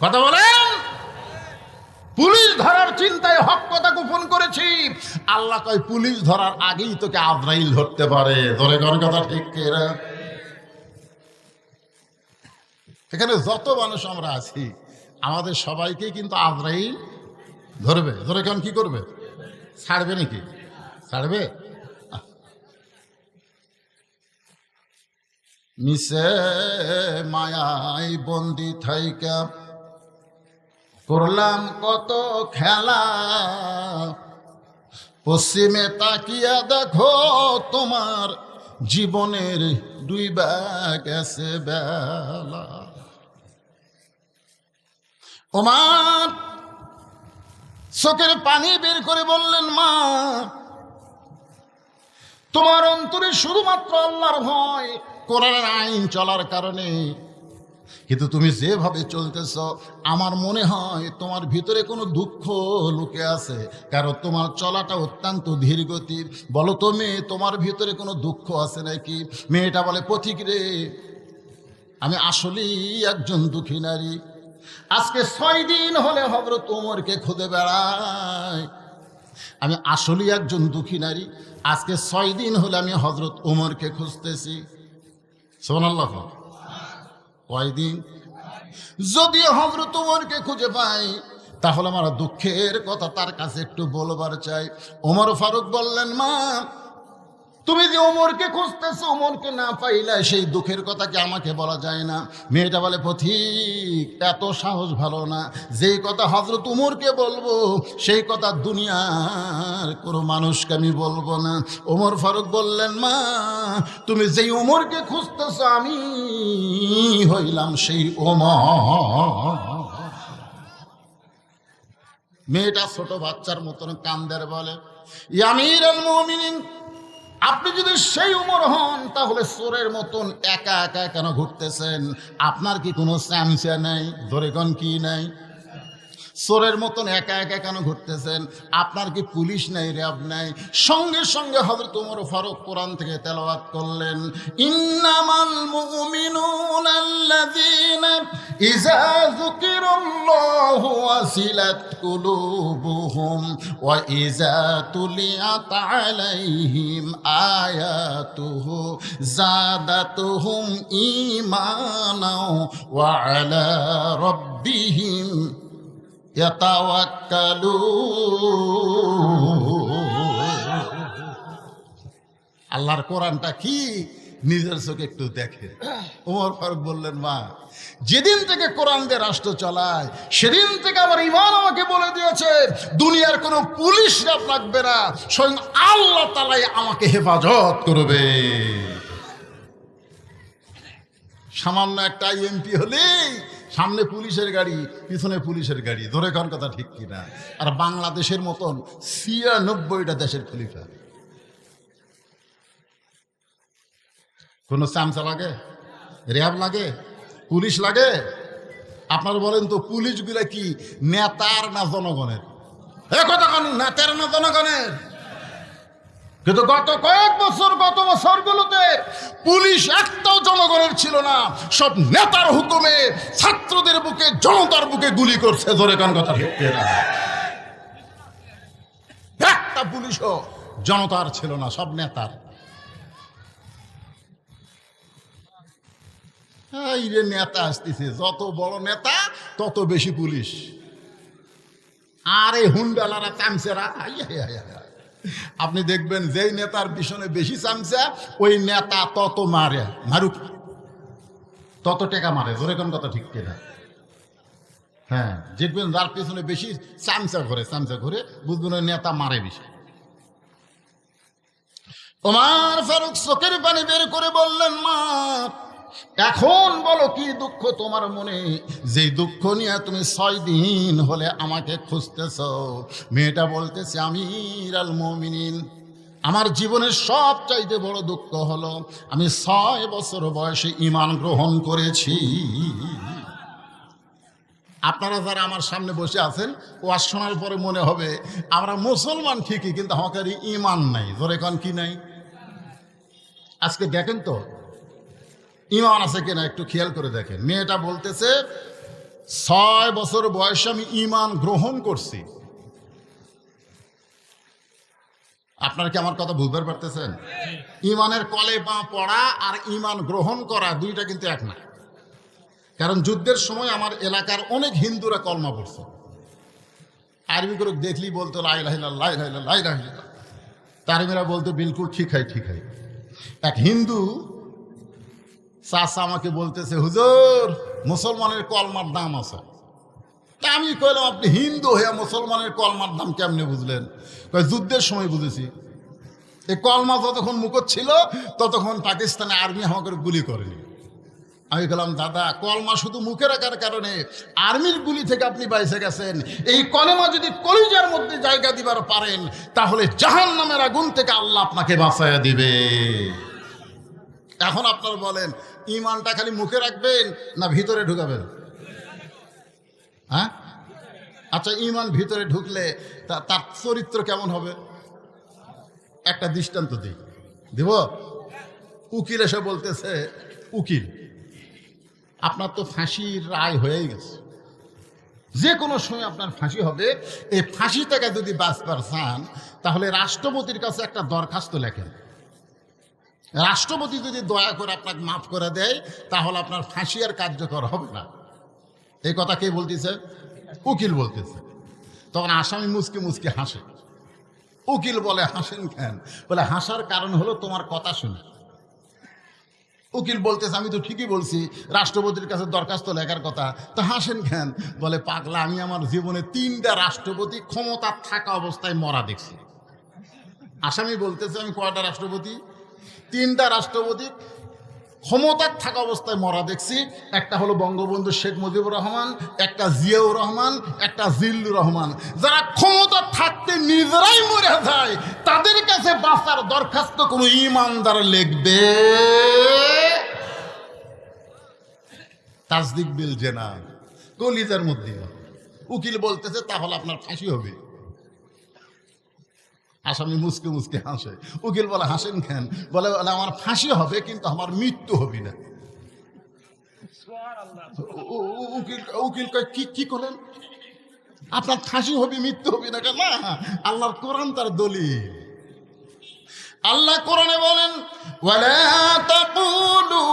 কথা বলেন। পুলিশ ধরার চিন্তায় হক কথা গোপন করেছি। আল্লাহ কয়, পুলিশ ধরার আগেই তোকে আজরাইল ধরতে পারে। ধরে কোন কথা ঠিক কিনা? এখানে যত মানুষ আমরা আছি, আমাদের সবাইকে কিন্তু আজরাইল ধরবে। ধরে কেন কি করবে? ছাড়বে নাকি? ছাড়বে? মিশে মায়াই বন্দি থাইকা করলাম কত খেলা, পশ্চিমে তাকিয়া দেখো তোমার জীবনের ডুইবা গেছে বেলা। ওমার চোখের পানি বের করে বললেন, মা তোমার অন্তরে শুধুমাত্র আল্লাহর ভয়, কোরআনের আইন চলার কারণে, কিন্তু তুমি যেভাবে চলতেছ আমার মনে হয় তোমার ভিতরে কোনো দুঃখ লুকে আছে, কারণ তোমার চলাটা অত্যন্ত ধীর গতির। বলো তো মেয়ে, তোমার ভিতরে কোনো দুঃখ আছে নাকি? মেয়েটা বলে, পথিক রে, আমি আসলেই একজন দুঃখী নারী। আজকে 6 দিন হলে হযরত ওমরকে খুঁজে বেড়াই। আমি আসলেই একজন দুঃখী নারী। আজকে 6 দিন হলে আমি হযরত ওমরকে খুঁজতেছি। সুবহানাল্লাহ। কয়দিন? যদি হযরত ওমরকে খুঁজে পাই তাহলে আমার দুঃখের কথা তার কাছে একটু বলবার চাই। ওমর ফারুক বললেন, মা তুমি যে ওমরকে খুঁজতেছো, ওমরকে না পাইলে সেই দুঃখের কথা কি আমাকে বলা যায় না? মেয়েটা বলে, পথিক এত সাহস ভালো না, যেই কথা হযরত ওমরকে বলবো সেই কথা দুনিয়ার কোনো মানুষকে আমি বলবো না। ওমর ফারুক বললেন, মা তুমি যেই ওমরকে খুঁজতেছো আমি হইলাম সেই ওমর। মেয়েটা ছোট বাচ্চার মতন কান্দের বলে, ইয়া আমিরুল মুমিনিন, আপনি যদি সেই উমর হন তাহলে চোরের মতন একা একা কেন ঘুরতেছেন? আপনার কি কোনো চামচা নাই? ধরে কোন কি নাই? চোরের মতন একা একা কেন ঘুরতেছেন? আপনার কি পুলিশ নাই, র্যাব নাই? সঙ্গে সঙ্গে হযরত ওমর ফারুক কোরআন থেকে তেলাওয়াত করলেন, ইন্নামাল মুমিনুনা আল্লাযীনা ইযা যুকিরাল্লাহু ওয়াসিলাত কুলুবুহুম ওয়া ইযা তুলিয়াত আলাইহিম আয়াতুহু যাদাতুহুম ঈমানাও ওয়া আলা রাব্বিহিম আল্লাহর কোরআনটা কি নিজের চোখে একটু দেখে। ওমর ফারুক বললেন, মা যেদিন থেকে কোরআন দিয়ে রাষ্ট্র চালায় সেদিন থেকে আমার ঈমান আমাকে বলে দিয়েছে দুনিয়ার কোনো পুলিশ রাত লাগবে না, স্বয়ং আল্লাহ তাআলাই আমাকে হেফাজত করবে। সামান্য একটা এমপি হলেই সামনে পুলিশের গাড়ি, পিছনে পুলিশের গাড়ি, ধরে কোন কথা ঠিক কিনা? আর বাংলাদেশের মতন ৯৬টা দেশের খলিফা, কোন চামচা লাগে, র্যাব লাগে, পুলিশ লাগে? আপনারা বলেন তো, পুলিশগুলা কি নেতার না জনগণের? এ কথা কানুন, নেতার না জনগণের? কিন্তু গত বছরগুলোতে পুলিশ একটাও জনগণের ছিল না, সব নেতার হুকুমে ছাত্রদের বুকে, জনতার বুকে গুলি করছে। ধরে কোন কথা ঠিক না? একটা পুলিশও জনতার ছিল না, সব নেতার। এই রে নেতা আসতেছে, যত বড় নেতা তত বেশি পুলিশ। আর এই হুন্ডালারা চামচেরা, আপনি দেখবেন যেই নেতার পিছনে বেশি চামচা ওই নেতা তত মারুক, তত টেকা মারে। ধরে কোন কথা ঠিক কিনা? হ্যাঁ, দেখবেন যার পিছনে বেশি চামচা ঘুরে বুঝবেন ওই নেতা মারে বেশি। ওমর ফারুক চোখের পানি বের করে বললেন, মা এখন বলো কি দুঃখ তোমার মনে, যেই দুঃখ নিয়ে তুমি ৬ দিন হলে আমাকে খুঁজতেছ? মেয়েটা বলতেছে, আমিরুল মুমিনিন, আমার জীবনের সবচাইতে বড় দুঃখ হলো আমি ৬ বছর বয়সে ঈমান গ্রহণ করেছি। আপনারা যারা আমার সামনে বসে আছেন, ওয়াজ শোনার পরে মনে হবে আমরা মুসলমান ঠিকই, কিন্তু আমাদের ঈমান নাই। ধরে কোন কি নাই? আজকে দেখেন তো ঈমান আছে কিনা, একটু খেয়াল করে দেখেন। মেয়েটা বলতেছে ৬ বছর বয়সে আমি ঈমান গ্রহণ করছি। আপনারা কি আমার কথা বুঝতে পারতেছেন? ঈমানের কলেমা পড়া আর ঈমান গ্রহণ করা দুইটা কিন্তু এক না। কারণ যুদ্ধের সময় আমার এলাকার অনেক হিন্দুরা কলমা পড়ছে, আরবি করে দেখলেই বলতো লা ইলাহা ইল্লাল্লাহ, লা ইলাহা ইল্লাল্লাহ, লা ইলাহা ইল্লাল্লাহ। তারমিরা বলতো বিলকুল ঠিক হয়। এক হিন্দু চাচা আমাকে বলতেছে, হুজুর মুসলমানের কলমার দাম আছে। তা আমি কইলাম, আপনি হিন্দু হয়ে মুসলমানের কলমার দাম কেমনে বুঝলেন? যুদ্ধের সময় বুঝেছি। এই কলমা যতক্ষণ মুখত ছিল ততক্ষণ পাকিস্তানে আর্মি আমাকে গুলি করেনি। আমি বললাম, দাদা কলমা শুধু মুখে রাখার কারণে আর্মির গুলি থেকে আপনি বাইসে গেছেন। এই কলেমা যদি কলিজার মধ্যে জায়গা দিবার পারেন তাহলে জাহান্নামের আগুন থেকে আল্লাহ আপনাকে বাঁচাইয়া দিবে। এখন আপনারা বলেন, ঈমানটা খালি মুখে রাখবেন না ভিতরে ঢুকাবেন? হ্যাঁ, আচ্ছা, ঈমান ভিতরে ঢুকলে তার চরিত্র কেমন হবে? একটা দৃষ্টান্ত দিব। উকিল এসে বলতেছে, উকিল আপনার তো ফাঁসির রায় হয়েই গেছে, যে কোনো সময় আপনার ফাঁসি হবে। এই ফাঁসি থেকে যদি বাঁচবার চান তাহলে রাষ্ট্রপতির কাছে একটা দরখাস্ত লেখেন। রাষ্ট্রপতি যদি দয়া করে আপনাকে মাফ করে দেয় তাহলে আপনার ফাঁসি আর কার্যকর হবে না। এই কথা কে বলতেছে? উকিল বলতেছে। তখন আসামি মুচকি মুচকি হাসে। উকিল বলে হাসেন কেন? বলে হাসার কারণ হলো তোমার কথা শুনে। উকিল বলতেছে আমি তো ঠিকই বলছি, রাষ্ট্রপতির কাছে দরখাস্ত লেখার কথা, তো হাসেন কেন? বলে পাগলা, আমি আমার জীবনে 3টা রাষ্ট্রপতি ক্ষমতা থাকা অবস্থায় মরা দেখছি। আসামি বলতেছে আমি কয়টা রাষ্ট্রপতি? 3টা রাষ্ট্রপতি ক্ষমতার থাকা অবস্থায় মরা দেখছি। একটা হলো বঙ্গবন্ধু শেখ মুজিবুর রহমান, একটা জিয়াউর রহমান, একটা জিল্লুর রহমান। যারা ক্ষমতা থাকতে নিজেরাই মরে যায়, তাদের কাছে বাঁচার দরখাস্ত কোনো ইমানদার লিখবে? তাসদিক বিল জেনা, কলিজার মধ্যে। উকিল বলতেছে তাহলে আপনার ফাঁসি হবে। আসামি মুসকে মুসকে হাসে। উকিল বলে হাসেন কেন? বলে আমার ফাঁসি হবে কিন্তু আমার মৃত্যু হবে না। উকিল কয় কি করেন? আপনার ফাঁসি হবে মৃত্যু হবে না কেন? না, আল্লাহর কোরআন তার দলিল। আল্লাহ কোরআনে বলেন ওয়ালা তাকুলু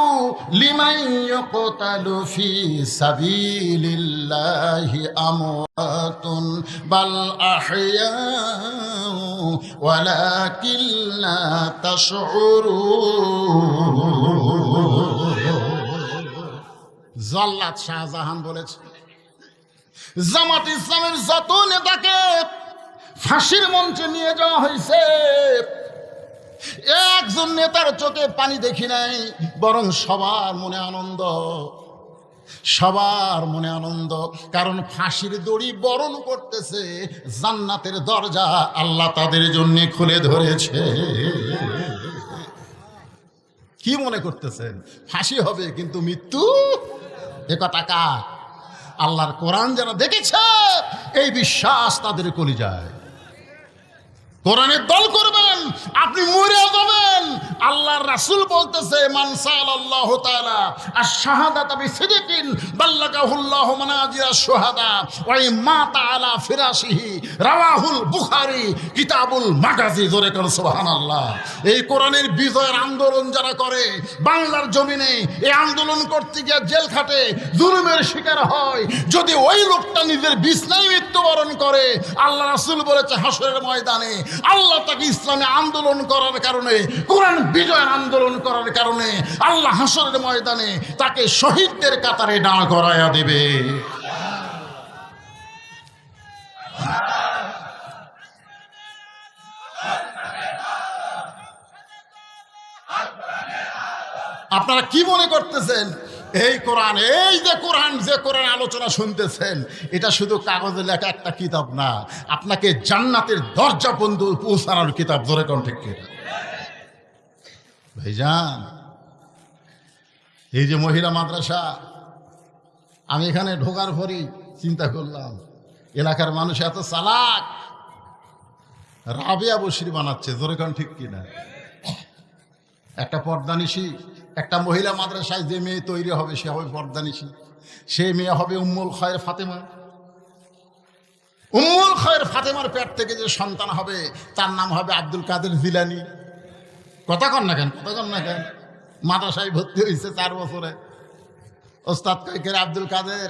লিমান ইয়াকতালু ফি সাবিলিল্লাহি আমওয়াতুন বাল আহইয়াউ ওয়ালাকিন লা তাশউরুন। জল্লাদ শাহজাহান বলেছে জামাত ইসলামের যত নেতাকে ফাঁসির মঞ্চে নিয়ে যাওয়া হয়েছে, একজন নেতার চোখে পানি দেখি নাই, বরং সবার মনে আনন্দ, সবার মনে আনন্দ। কারণ ফাঁসির দড়ি বরণ করতেছে, জান্নাতের দরজা আল্লাহ তাদের জন্য খুলে ধরেছে। কি মনে করতেছেন? ফাঁসি হবে কিন্তু মৃত্যু? এ কথা কার? আল্লাহর কোরআন যারা দেখেছে এই বিশ্বাস তাদের কলিজায়। কোরআনের দল করবেন, আপনি মরে যাবেন। আল্লাহর রাসূল বলতেছে মান সাআলাল্লাহু তাআলা আশ-শাহাদাতা বিসিদকিন বাল্লাগাহুল্লাহু মানাজিরাশ শুহাদা ওয়া মাতা আলা ফিরাশিহি রাওয়াহুল বুখারী কিতাবুল মাগাজি। জোরে কোন সুবহানাল্লাহ। এই কোরআনের বিজয়ের আন্দোলন যারা করে বাংলার জমিনে, এই আন্দোলন করতে গিয়ে জেল খাটে, জুলুমের শিকার হয়, যদি ওই লোকটা নিজের বিছনায় মৃত্যুবরণ করে, আল্লাহ রাসূল বলেছে হাসরের ময়দানে আল্লাহ তাকে ইসলামে আন্দোলন করার কারণে, কোরআন বিজয়ের আন্দোলন করার কারণে আল্লাহ হাসরের ময়দানে তাকে শহীদদের কাতারে দাঁড় করায়া দেবে। আপনারা কি মনে করতেছেন এই কোরআন, এই যে কোরআন, যে কোরআন আলোচনা শুনতেছেন, এটা শুধু কাগজে লেখা একটা কিতাব না, আপনাকে জান্নাতের দরজা পর্যন্ত পৌঁছানোর কিতাব। জোরে কোন ঠিক কিনা? ভাইজান, এই যে মহিলা মাদ্রাসা, আমি এখানে ঢোকার পরই চিন্তা করলাম এলাকার মানুষ এত চালাক, রাবেয়া বশির বানাচ্ছে। জোরে কোন ঠিক কিনা? একটা পর্দানিশী, একটা মহিলা মাদ্রাসায় যে মেয়ে তৈরি হবে সে হবে পর্দানিশী। সে মেয়ে হবে উম্মুল খায়ের ফাতেমা। উম্মুল খায়ের ফাতেমার পেট থেকে যে সন্তান হবে তার নাম হবে আব্দুল কাদের জিলানী। কথা কন না কেন? কথা কন না কেন? মাদ্রাসায় ভর্তি হয়েছে 4 বছরে। ওস্তাদ কয় আব্দুল কাদের,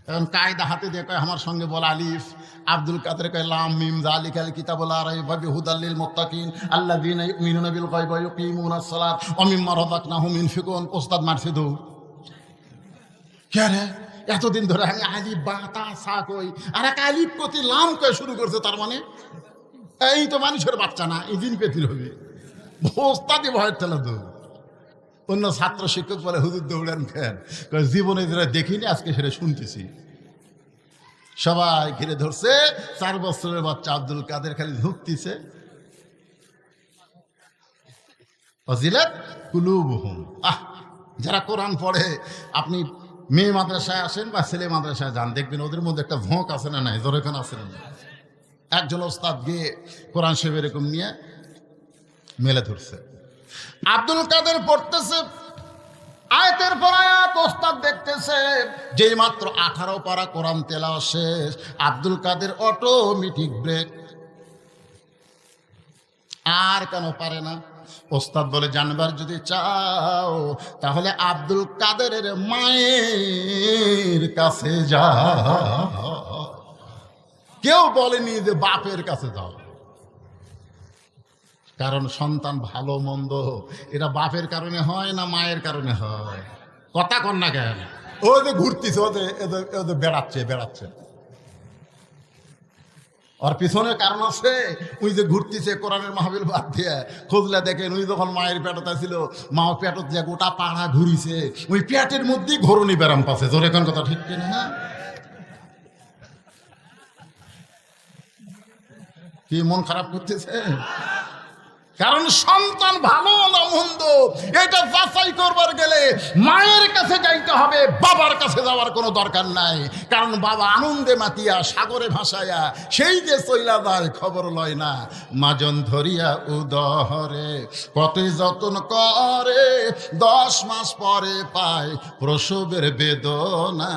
এখন কায়দা হাতে দিয়ে কয় আমার সঙ্গে বল আলিফ। আব্দুল কাদের কয় লাম মিম যালিকাল কিতাবুল লা রাইবা ফিহি হুদাল লিল মুত্তাকিন আল্লাযীনা ইউমিনুনা বিল গায়বি ওয়া ইউকিমুনাস সালাত ওয়া মিম্মা রাযাকনাহুম ইউনফিকুন। ওস্তাদ মারছে দৌড়। কে রে? এতদিন ধরে আমি আলিফ বা তা সা কই, আর এক আলিফ কতি লাম কয় শুরু করছে। তার মানে এই তো মানুষের বাচ্চা না, এই দিন পেতির হবে। ওস্তাদই ভয়ের ঠেলা দৌড়। অন্য ছাত্র শিক্ষক বলে হুজুর দৌড়ান কেন? জীবনে যেটা দেখিনি আজকে সেটা শুনতেছি। সবাই ঘিরে ধরছে। 4 বছরের বাচ্চা আব্দুল কাদের খালি ঝুঁকতিছে। ফাজিলাত কুলুবুহুম। যারা কোরআন পড়ে, আপনি মেয়ে মাদ্রাসায় আসেন বা ছেলে মাদ্রাসায় যান, দেখবেন ওদের মধ্যে একটা ভোঁক আছে না নাই? জোরেখান আছে না? একজন ওস্তাদ গিয়ে কোরআন শরীফ এরকম নিয়ে মেলে ধরছে। আব্দুল কাদের পড়তেছে আয়াতের পর আয়াত, ওস্তাদ দেখতেছে। যেই মাত্র 18 পারা কোরআন তেলাওয়াত শেষ, আব্দুল কাদের অটোমেটিক ব্রেক। আর কেন পারে না? ওস্তাদ বলে জানবার যদি চাও তাহলে আব্দুল কাদেরের মায়ের কাছে যাও। কেউ বলেনি যে বাপের কাছে যাও, কারণ সন্তান ভালো মন্দ এটা বাপের কারণে হয় না মায়ের কারণে হয়? কথা কন না কেন? ওই যে ঘুরতেছে, ওদের বেড়াচ্ছে ওর পিছনে কারণ আছে। ওই যে ঘুরতেছে কোরআনের মাহফিল বাদ দিয়ে, খুঁজলে দেখেন ওই যখন মায়ের পেটটা ছিল, মা পেটত যে গোটা পাড়া ঘুরিছে, ওই পেটের মধ্যেই ঘরণী ব্যারাম পাচ্ছে। জোরে কোন কথা ঠিক কিনা? হ্যাঁ, কি মন খারাপ করতেছে? কারণ সন্তান ভালো না মন্দ এটা যাচাই করবার গেলে মায়ের কাছে যাইতে হবে, বাবার কাছে যাওয়ার কোনো দরকার নাই। কারণ বাবা আনন্দে মাতিয়া সাগরে ভাসায়া সেই যে চইলা যায় খবর লয় না। মাজন ধরিয়া উদহরে কতই যতন করে, 10 মাস পরে পায় প্রসবের বেদনা।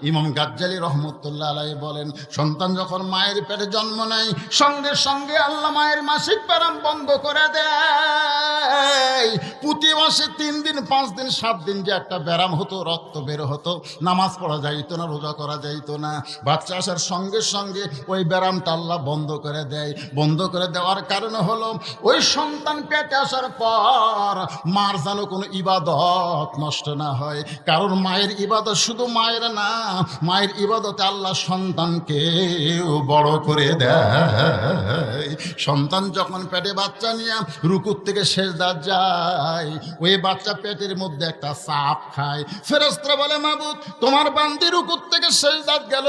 ইমাম গাজ্জালী রহমতুল্লাহ আলাইহি বলেন, সন্তান যখন মায়ের পেটে জন্ম নেয় সঙ্গে সঙ্গে আল্লাহ মায়ের মাসিক ব্যারাম বন্ধ করে দেয়। প্রতি মাসে 3 দিন 5 দিন 7 দিন যে একটা ব্যারাম হতো, রক্ত বের হতো, নামাজ পড়া যাইতো না, রোজা করা যাইতো না, বাচ্চা আসার সঙ্গে সঙ্গে ওই ব্যারামটা আল্লাহ বন্ধ করে দেয়। বন্ধ করে দেওয়ার কারণে হলো ওই সন্তান পেটে আসার পর মার যেন কোনো ইবাদত নষ্ট না হয়। কারণ মায়ের ইবাদত শুধু মায়ের না, মায়ের ইবাদতে আল্লাহ সন্তানকে বড় করে দেয়। সন্তান যখন পেটে বাচ্চা নিয়ে রুকুর থেকে সেজদা যায়, ওই বাচ্চা পেটের মধ্যে একটা চাপ খায়। ফেরেশতারা বলে, মাবুদ তোমার বান্দি রুকুর থেকে সেজদাত গেল,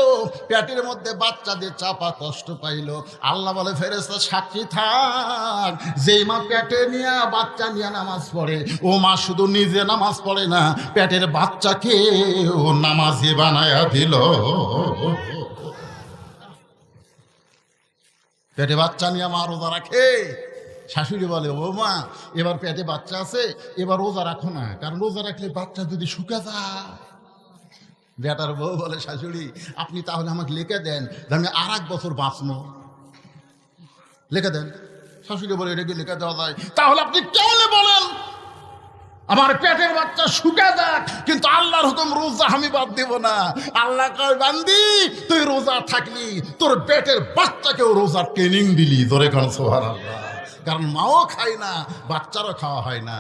পেটের মধ্যে বাচ্চা দিয়ে চাপা কষ্ট পাইল। আল্লাহ বলে, ফেরেশতা সাক্ষী থাক, যেই মা পেটে নিয়ে বাচ্চা নিয়ে নামাজ পড়ে, ও মা শুধু নিজে নামাজ পড়ে না, পেটের বাচ্চাকে ও নামাজি বানায়া দিল। পেটে বাচ্চা নিয়ে মা রোজা রাখে। শাশুড়ি বলে, ও মা এবার পেটে বাচ্চা আছে, এবার রোজা রাখো না, কারণ রোজা রাখলে বাচ্চা যদি শুকে যায়। বেটার বউ বলে, শাশুড়ি আপনি তাহলে আমাকে লিখে দেন, আমি আর 1 বছর বাঁচবো, লিখে দেন। শাশুড়ি বলে, এটা কি লিখে দেওয়া যায়? তাহলে আপনি কেমন বলেন আমার পেটের বাচ্চা শুকে যাক, কিন্তু আল্লাহর হুকুম রোজা আমি বাদ দেব না। আল্লাহ কয়, বান্দি তুই রোজা থাকলি, তোর পেটের বাচ্চাকেও রোজার ট্রেনিং দিলি। ধরে কারণ সুবহানাল্লাহ। কারণ মাও খায় না, বাচ্চারও খাওয়া হয় না।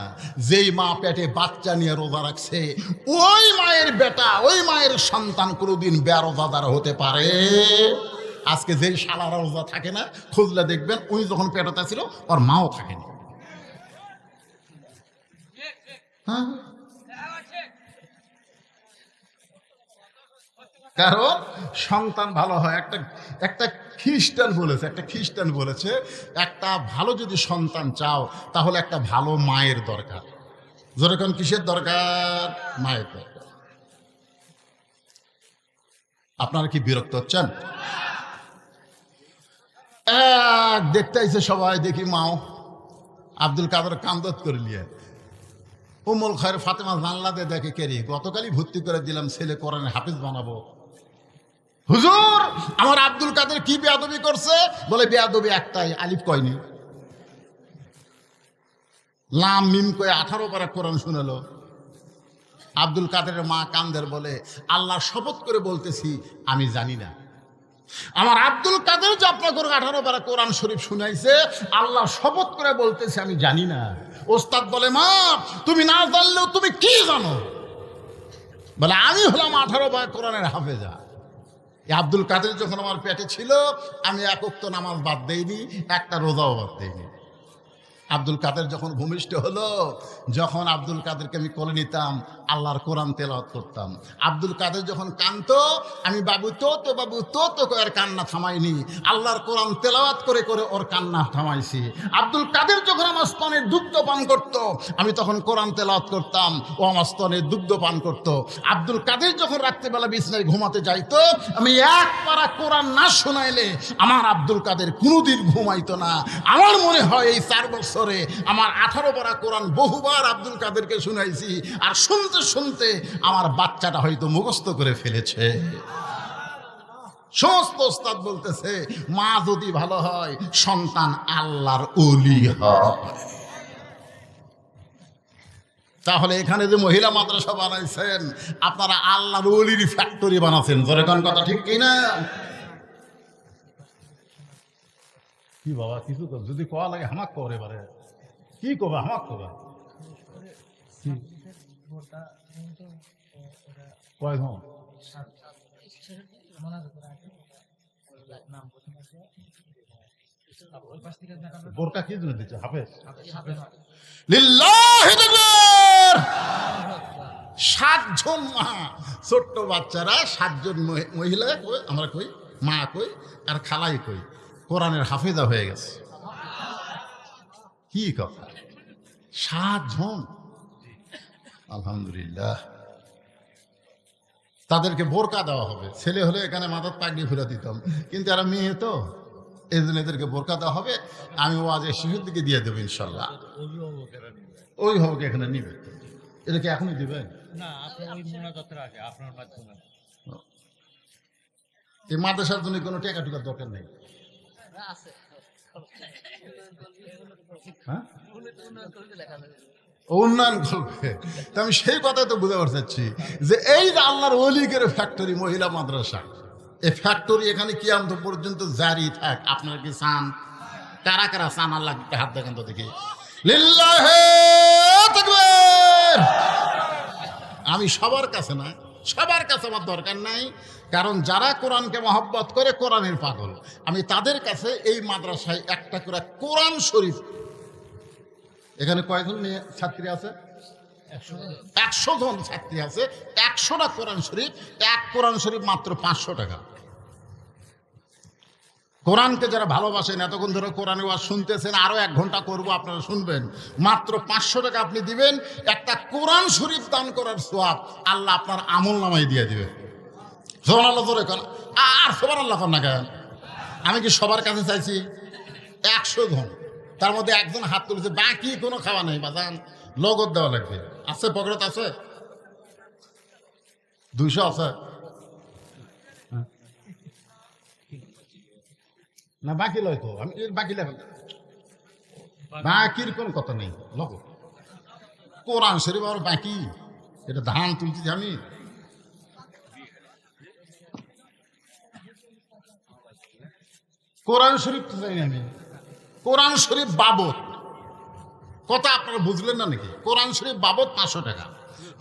যেই মা পেটে বাচ্চা নিয়ে রোজা রাখছে, ওই মায়ের বেটা, ওই মায়ের সন্তান কোনোদিন বেরোজাদার হতে পারে? আজকে যেই শালারা রোজা থাকে না, খুঁজলে দেখবেন উনি যখন পেটে ছিল ওর মাও থাকেনি। হ্যাঁ, কারণ সন্তান ভালো হয়। একটা খ্রিস্টান বলেছে একটা ভালো যদি সন্তান চাও তাহলে একটা ভালো মায়ের দরকার। যেরকম কিসের দরকার? মায়ের দরকার। আপনারা কি বিরক্ত হচ্ছেন? দেখতে আইছে সবাই, দেখি মাও আব্দুল কাদের কামদত করে নিয়ে উম্মুল খায়ের ফাতেমা জানলা দিয়ে দেখে, কেরি গতকালই ভর্তি করে দিলাম, ছেলে কোরআনে হাফিজ বানাবো। হুজুর আমার আব্দুল কাদের কি বেয়াদবি করছে? বলে, বেয়াদবি একটাই, আলিফ কয়নি, লাম মিম কয়ে 18 পারা কোরআন শুনালো। আব্দুল কাদেরের মা কান্দের বলে, আল্লাহ শপথ করে বলতেছি আমি জানি না। আমার আব্দুল কাদের যে আপনাকে 18 পারা কোরআন শরীফ শুনাইছে, আল্লাহ শপথ করে বলতেছে আমি জানি না। ওস্তাদ বলে, মা তুমি না জানলেও তুমি কি জানো? বলে, আমি হলাম 18 পারা কোরআনের হাফেজা। আব্দুল কাদের যখন আমার পেটে ছিল, আমি 1 ওয়াক্ত নামাজ বাদ দেইনি, একটা রোজাও বাদ দেইনি। আব্দুল কাদের যখন ভূমিষ্ঠ হলো, যখন আব্দুল কাদেরকে আমি কোলে নিতাম, আল্লাহর কোরআন তেলাওয়াত করতাম। আব্দুল কাদের যখন কাঁদতো, আমি বাবু তো আর কান্না থামাইনি, আল্লাহর কোরআন তেলাওয়াত করে করে ওর কান্না থামাইছি। আব্দুল কাদের যখন আমার স্তনের দুগ্ধ পান করত, আমি তখন কোরআন তেলাওয়াত করতাম, ও আমার স্তনের দুগ্ধ পান করত। আব্দুল কাদের যখন রাত্রিবেলা বিছানায় ঘুমাতে যাইতো, আমি 1 পারা কোরআন না শোনাইলে আমার আব্দুল কাদের কোনোদিন ঘুমাইতো না। আমার মনে হয় এই 4 বছরে আমার 18 পারা কোরআন বহুবার আব্দুল কাদেরকে শুনাইছি, আর শুনতে শুনতে আমার বাচ্চাটা হয়তো মুখস্থ করে ফেলেছে। সমস্ত ওস্তাদ বলতেছে, মা যদি ভালো হয় সন্তান আল্লাহর ওলি হয়। তাহলে এখানে যে মহিলা মাদ্রাসা বানাইছেন, আপনারা আল্লাহর ওলির ফ্যাক্টরি বানাচ্ছেন। যেরকম কথা ঠিক কিনা? কি বাবা কিছু তো যদি কোয়া লাগে হামাক কর এবারে কি কবা হামাক কবা কয় ঘন বোরকা কি জন্য দিচ্ছে হাফেজ লিল্লাহি তাকবীর 7 জন মা ছোট্ট বাচ্চারা 7 জন মহিলা কই আমরা কই মা কই আর খালাই কই কোরআনের হাফেজা হয়ে গেছে কি কথা 7 জন আলহামদুলিল্লাহ তাদেরকে বোরকা দেওয়া হবে ছেলে হলে এখানে মাথার পাগড়ি ফিরে দিতাম কিন্তু এরা মেয়ে তো এই জন্য এদেরকে বোরকা দেওয়া হবে আমি ওয়াজের শেষের দিকে দিয়ে দেবো ইনশাল্লাহ অভিভাবক এখানে নিবে এদেরকে এখনই দিবেন এই মাদ্রাসার জন্য কোনো টাকা টুকার দরকার নেই হ্যাঁ উন্নয়ন করবে তো আমি সেই কথাই তো বুঝতে পারছি যে এই যে আল্লাহর ওলিকের ফ্যাক্টরি মহিলা মাদ্রাসা এই ফ্যাক্টরি এখানে কিয়ামত পর্যন্ত জারি থাক আপনারা কি চান কারা কারা চান আল্লাহ হাত দেখেন তো দেখি লিল্লাহি তাকবীর আমি সবার কাছে না সবার কাছে আমার দরকার নাই কারণ যারা কোরআনকে মহব্বত করে কোরআনের পাগল আমি তাদের কাছে এই মাদ্রাসায় একটা করে কোরআন শরীফ এখানে কয়জন মেয়ে ছাত্রী আছে 100 জন ছাত্রী আছে 100টা কোরআন শরীফ এক কোরআন শরীফ মাত্র 500 টাকা কোরআনকে যারা ভালোবাসেন এতক্ষণ ধরে কোরআনের ওয়াজ শুনতেছেন আরো 1 ঘন্টা করব আপনারা শুনবেন মাত্র 500 টাকা আপনি দিবেন একটা কোরআন শরীফ দান করার সওয়াব আল্লাহ আপনার আমলনামায় দিয়ে দিবে সুবহানাল্লাহ জোরে কোন আর সুবহানাল্লাহ কোন না কেন আমি কি সবার কাছে চাইছি 100 জন তার মধ্যে একজন হাত তুলেছে বাকি কোনো খাওয়া নেই বাজান লগত দেওয়া লাগবে আছে পকেট আছে 200 আছে না বাকি লয় তো আমি বাকি লেখেন বাকির কোন কথা নেই লগত কোরআন শরীফ আর বাকি এটা ধান তুলছি আমি কোরআন শরীফ তো চাই আমি কোরআন শরীফ বাবদ কথা আপনারা বুঝলেন না নাকি কোরআন শরীফ বাবদ 500 টাকা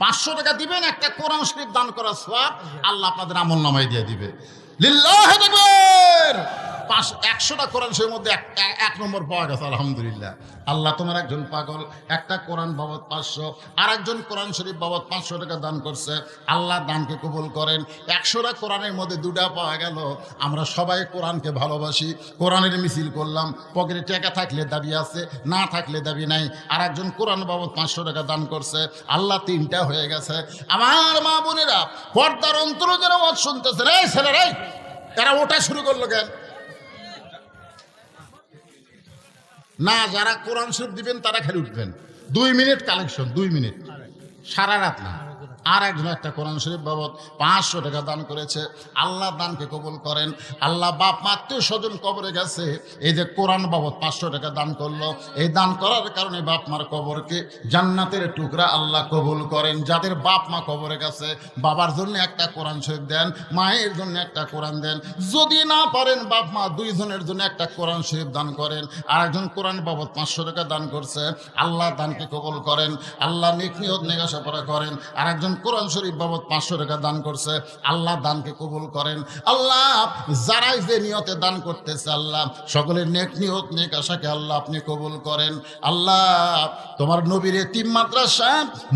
500 টাকা দিবেন একটা কোরআন শরীফ দান করার সওয়াব আল্লাহ আপনাদের আমলনামায় দিয়ে দিবে লিল্লাহি তাকবীর 100টা কোরআন শরীফের মধ্যে এক নম্বর পাওয়া গেছে আলহামদুলিল্লাহ আল্লাহ তোমার একজন পাগল একটা কোরআন বাবদ 500 আর একজন কোরআন শরীফ বাবদ 500 টাকা দান করছে আল্লাহ দানকে কবুল করেন 100টা কোরআনের মধ্যে 2টা পাওয়া গেল আমরা সবাই কোরআনকে ভালোবাসি কোরআনের মিছিল করলাম পকেটে টাকা থাকলে দাবি আছে না থাকলে দাবি নাই আর একজন কোরআন বাবদ 500 টাকা দান করছে আল্লাহ 3টা হয়ে গেছে আমার মা বোনেরা পর্দার অন্তরে যারা ওয়াজ শুনতেছেন এই ছেলেরাই এরা ওটা শুরু করলো কেন না যারা কোরআন শরীফ দিবেন তারা খালি উঠবেন 2 মিনিট কালেকশন 2 মিনিট সারা রাত না আর একজন একটা কোরআন শরীফ বাবদ 500 টাকা দান করেছে আল্লাহ দানকে কবুল করেন আল্লাহ বাপ মা আত্মীয় স্বজন কবরে গেছে এই যে কোরআন বাবদ 500 টাকা দান করলো এই দান করার কারণে বাপ মার কবরকে জান্নাতের টুকরা আল্লাহ কবুল করেন যাদের বাপ মা কবরে গেছে বাবার জন্য একটা কোরআন শরীফ দেন মায়ের জন্য একটা কোরআন দেন যদি না পারেন বাপ মা 2 জনের জন্য একটা কোরআন শরীফ দান করেন আর একজন কোরআন বাবদ 500 টাকা দান করছে আল্লাহ দানকে কবুল করেন আল্লাহ নেক নিয়ত নেগাসাপড়া করেন আর একজন কোরআন শরীফ বাবদ 500 টাকা দান করছে আল্লাহ দানকে কবুল করেন আল্লাহ যারাই যে নিয়তে দান করতেছে আল্লাহ সকলের নেক নিয়ত নেক আশাকে আল্লাহ আপনি কবুল করেন আল্লাহ তোমার নবীর এতিম মাদ্রাসা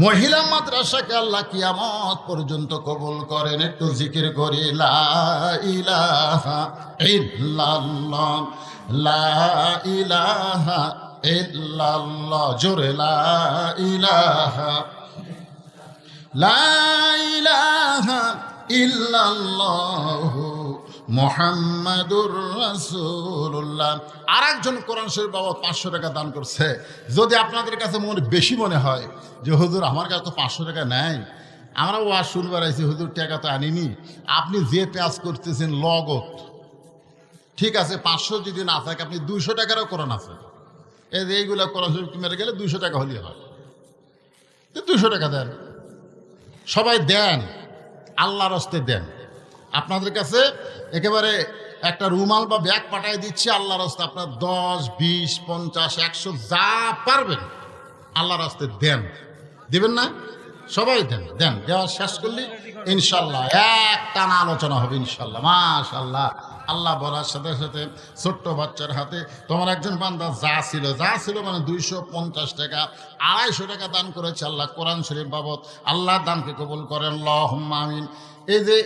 মহিলা মাদ্রাসাকে আল্লাহ কিয়ামত পর্যন্ত কবুল করেন একটু জিকির করি লা ইলাহা ইল্লাল্লাহ লা ইলাহা ইল্লাল্লাহ জোরে লা ইলাহা লা ইলাহা ইল্লাল্লাহু মুহাম্মাদুর রাসূলুল্লাহ আর একজন কোরআন শরীফ বাবদ 500 টাকা দান করছে যদি আপনাদের কাছে মনে বেশি মনে হয় যে হুজুর আমার কাছে তো 500 টাকা নাই আমরা ওয়াজ শুনবার আইছি হুজুর টাকা তো আনিনি আপনি যে পেঁয়াজ করতেছেন লগত ঠিক আছে 500 যদি না থাকে আপনি 200 টাকারও কোরআন আছে এই যে এইগুলো কোরআন শরীফ মেরে গেলে 200 টাকা হলেই হয় 200 টাকা দেন সবাই দেন আল্লাহর হস্তে দেন আপনাদের কাছে একেবারে একটা রুমাল বা ব্যাগ পাঠিয়ে দিচ্ছি, আল্লাহর রাস্তায় আপনার 10, 20, 50, 100 যা পারবেন আল্লাহর রাস্তায় দেন। দিবেন না? সবাই দেন। দেন, দেওয়া শেষ করলি ইনশাল্লাহ একটানা আলোচনা হবে ইনশাল্লাহ। মাশাল্লাহ। আল্লাহ বলার সাথে সাথে ছোট্ট বাচ্চার হাতে তোমার একজন বান্দা যা ছিল মানে 250 টাকা, 250 টাকা দান করেছে আল্লাহ কোরআন শরীফ বাবদ। আল্লাহ দানকে কবুল করেন, আল্লাহুম্মা আমিন। এই যে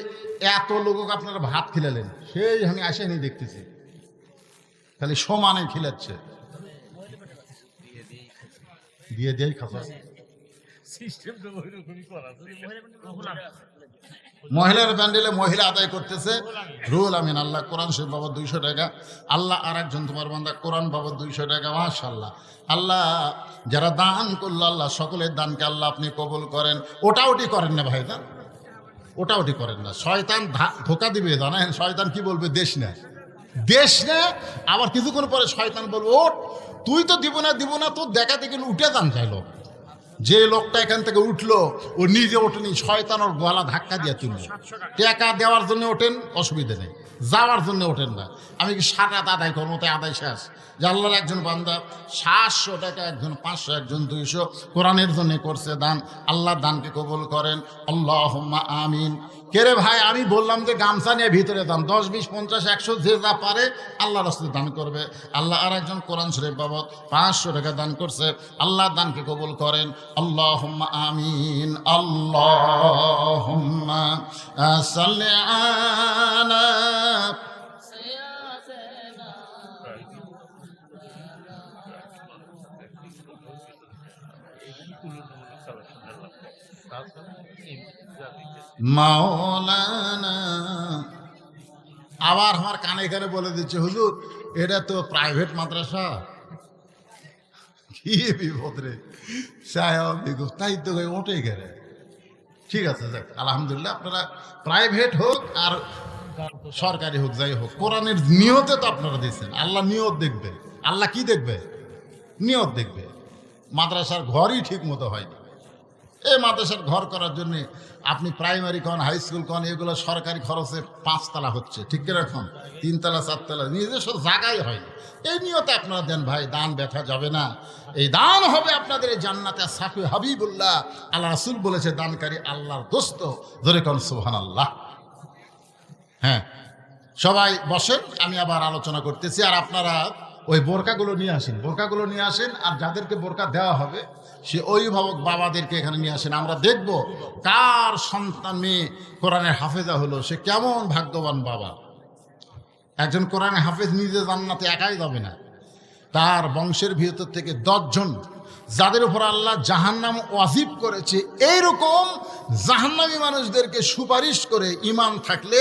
এত লোক আপনারা ভাত খিলালেন, সেই আমি আসেনি দেখতেছি, খালি সমানে খিলাচ্ছে, দিয়ে দিয়েই খাওয়া। মহিলার ব্যান্ডেলে মহিলা আদায় করতেছে রুল আমিন। আল্লাহ কোরআন শরীফ বাবদ 200 টাকা। আল্লাহ আর একজন তোমার বান্দা কোরআন বাবদ 200 টাকা। মাশাআল্লাহ। আল্লাহ যারা দান করলো আল্লাহ সকলের দানকে আল্লাহ আপনি কবুল করেন। ওটা করেন না ভাই, দান ওটা করেন না। শয়তান ধোকা দিবে, জানেন শয়তান কি বলবে? দেশ না। আবার কিছুক্ষণ পরে শয়তান বলবে ও তুই তো দিব না, তোর দেখা দেখে উঠে দান চাইলো। যে লোকটা এখান থেকে উঠলো ও নিজে ওঠেনি, শয়তান ওর গলা ধাক্কা দিয়ে তুললো। টাকা দেওয়ার জন্য ওঠেন, অসুবিধা নেই, যাওয়ার জন্য ওঠেন না। আমি কি সারা রাত আদায় করবো, তাই আদায় শেষ। যে আল্লাহর একজন বান্দা 700 টাকা, একজন 500, একজন 200 কোরআনের জন্য করছে দান। আল্লাহ দানকে কবুল করেন, আল্লাহুম্মা আমিন। কে রে ভাই, আমি বললাম যে গামছা নিয়ে ভিতরে দান, 10, 20, 50, 100 যে যা পারে আল্লাহ রাস্তায় দান করবে। আল্লাহ আর একজন কোরআন শরীফ বাবদ 500 টাকা দান করছে। আল্লাহ দানকে কবুল করেন, আল্লাহুম্মা আমিন। আল্লাহুম্মা সাল্লি আলা মাওলানা। আবার আমার কানে কানে বলে দিচ্ছে হুজুর এটা তো প্রাইভেট মাদ্রাসা। কি বিপদ রে সাহেব, তাই তো ওঠে গেলে। ঠিক আছে, যাক আলহামদুলিল্লাহ। আপনারা প্রাইভেট হোক আর সরকারি হোক, যাই হোক, কোরআনের নিয়তে তো আপনারা দিচ্ছেন। আল্লাহ নিয়ত দেখবে। আল্লাহ কি দেখবে? নিয়ত দেখবে। মাদ্রাসার ঘরই ঠিক মতো হয়নি। এই মাদ্রাসার ঘর করার জন্যে আপনি প্রাইমারি কন, হাই স্কুল কন, এগুলো সরকারি খরচে 5 তলা হচ্ছে, ঠিক কিরকম 3 তলা 4 তলা, নিজস্ব জায়গায় হয়নি। এই নিয়তে আপনারা দেন ভাই, দান ব্যথা যাবে না। এই দান হবে আপনাদের এই জান্নাতে সাফি হাবিবুল্লাহ। আল্লাহ রাসূল বলেছে দানকারী আল্লাহর দোস্ত। ধরে কোন সুবহানাল্লাহ। হ্যাঁ, সবাই বসেন, আমি আবার আলোচনা করতেছি। আর আপনারা ওই বোরকাগুলো নিয়ে আসেন, আর যাদেরকে বোরকা দেওয়া হবে সে অভিভাবক বাবাদেরকে এখানে নিয়ে আসেন। আমরা দেখব কার সন্তান মেয়ে কোরআনের হাফেজা হলো, সে কেমন ভাগ্যবান বাবা। একজন কোরআনের হাফেজ নিজে জান্নাতে একাই যাবে না, তার বংশের ভিতর থেকে 10 জন যাদের উপর আল্লাহ জাহান্নাম ওয়াজিব করেছে, এইরকম জাহান্নামী মানুষদেরকে সুপারিশ করে ইমান থাকলে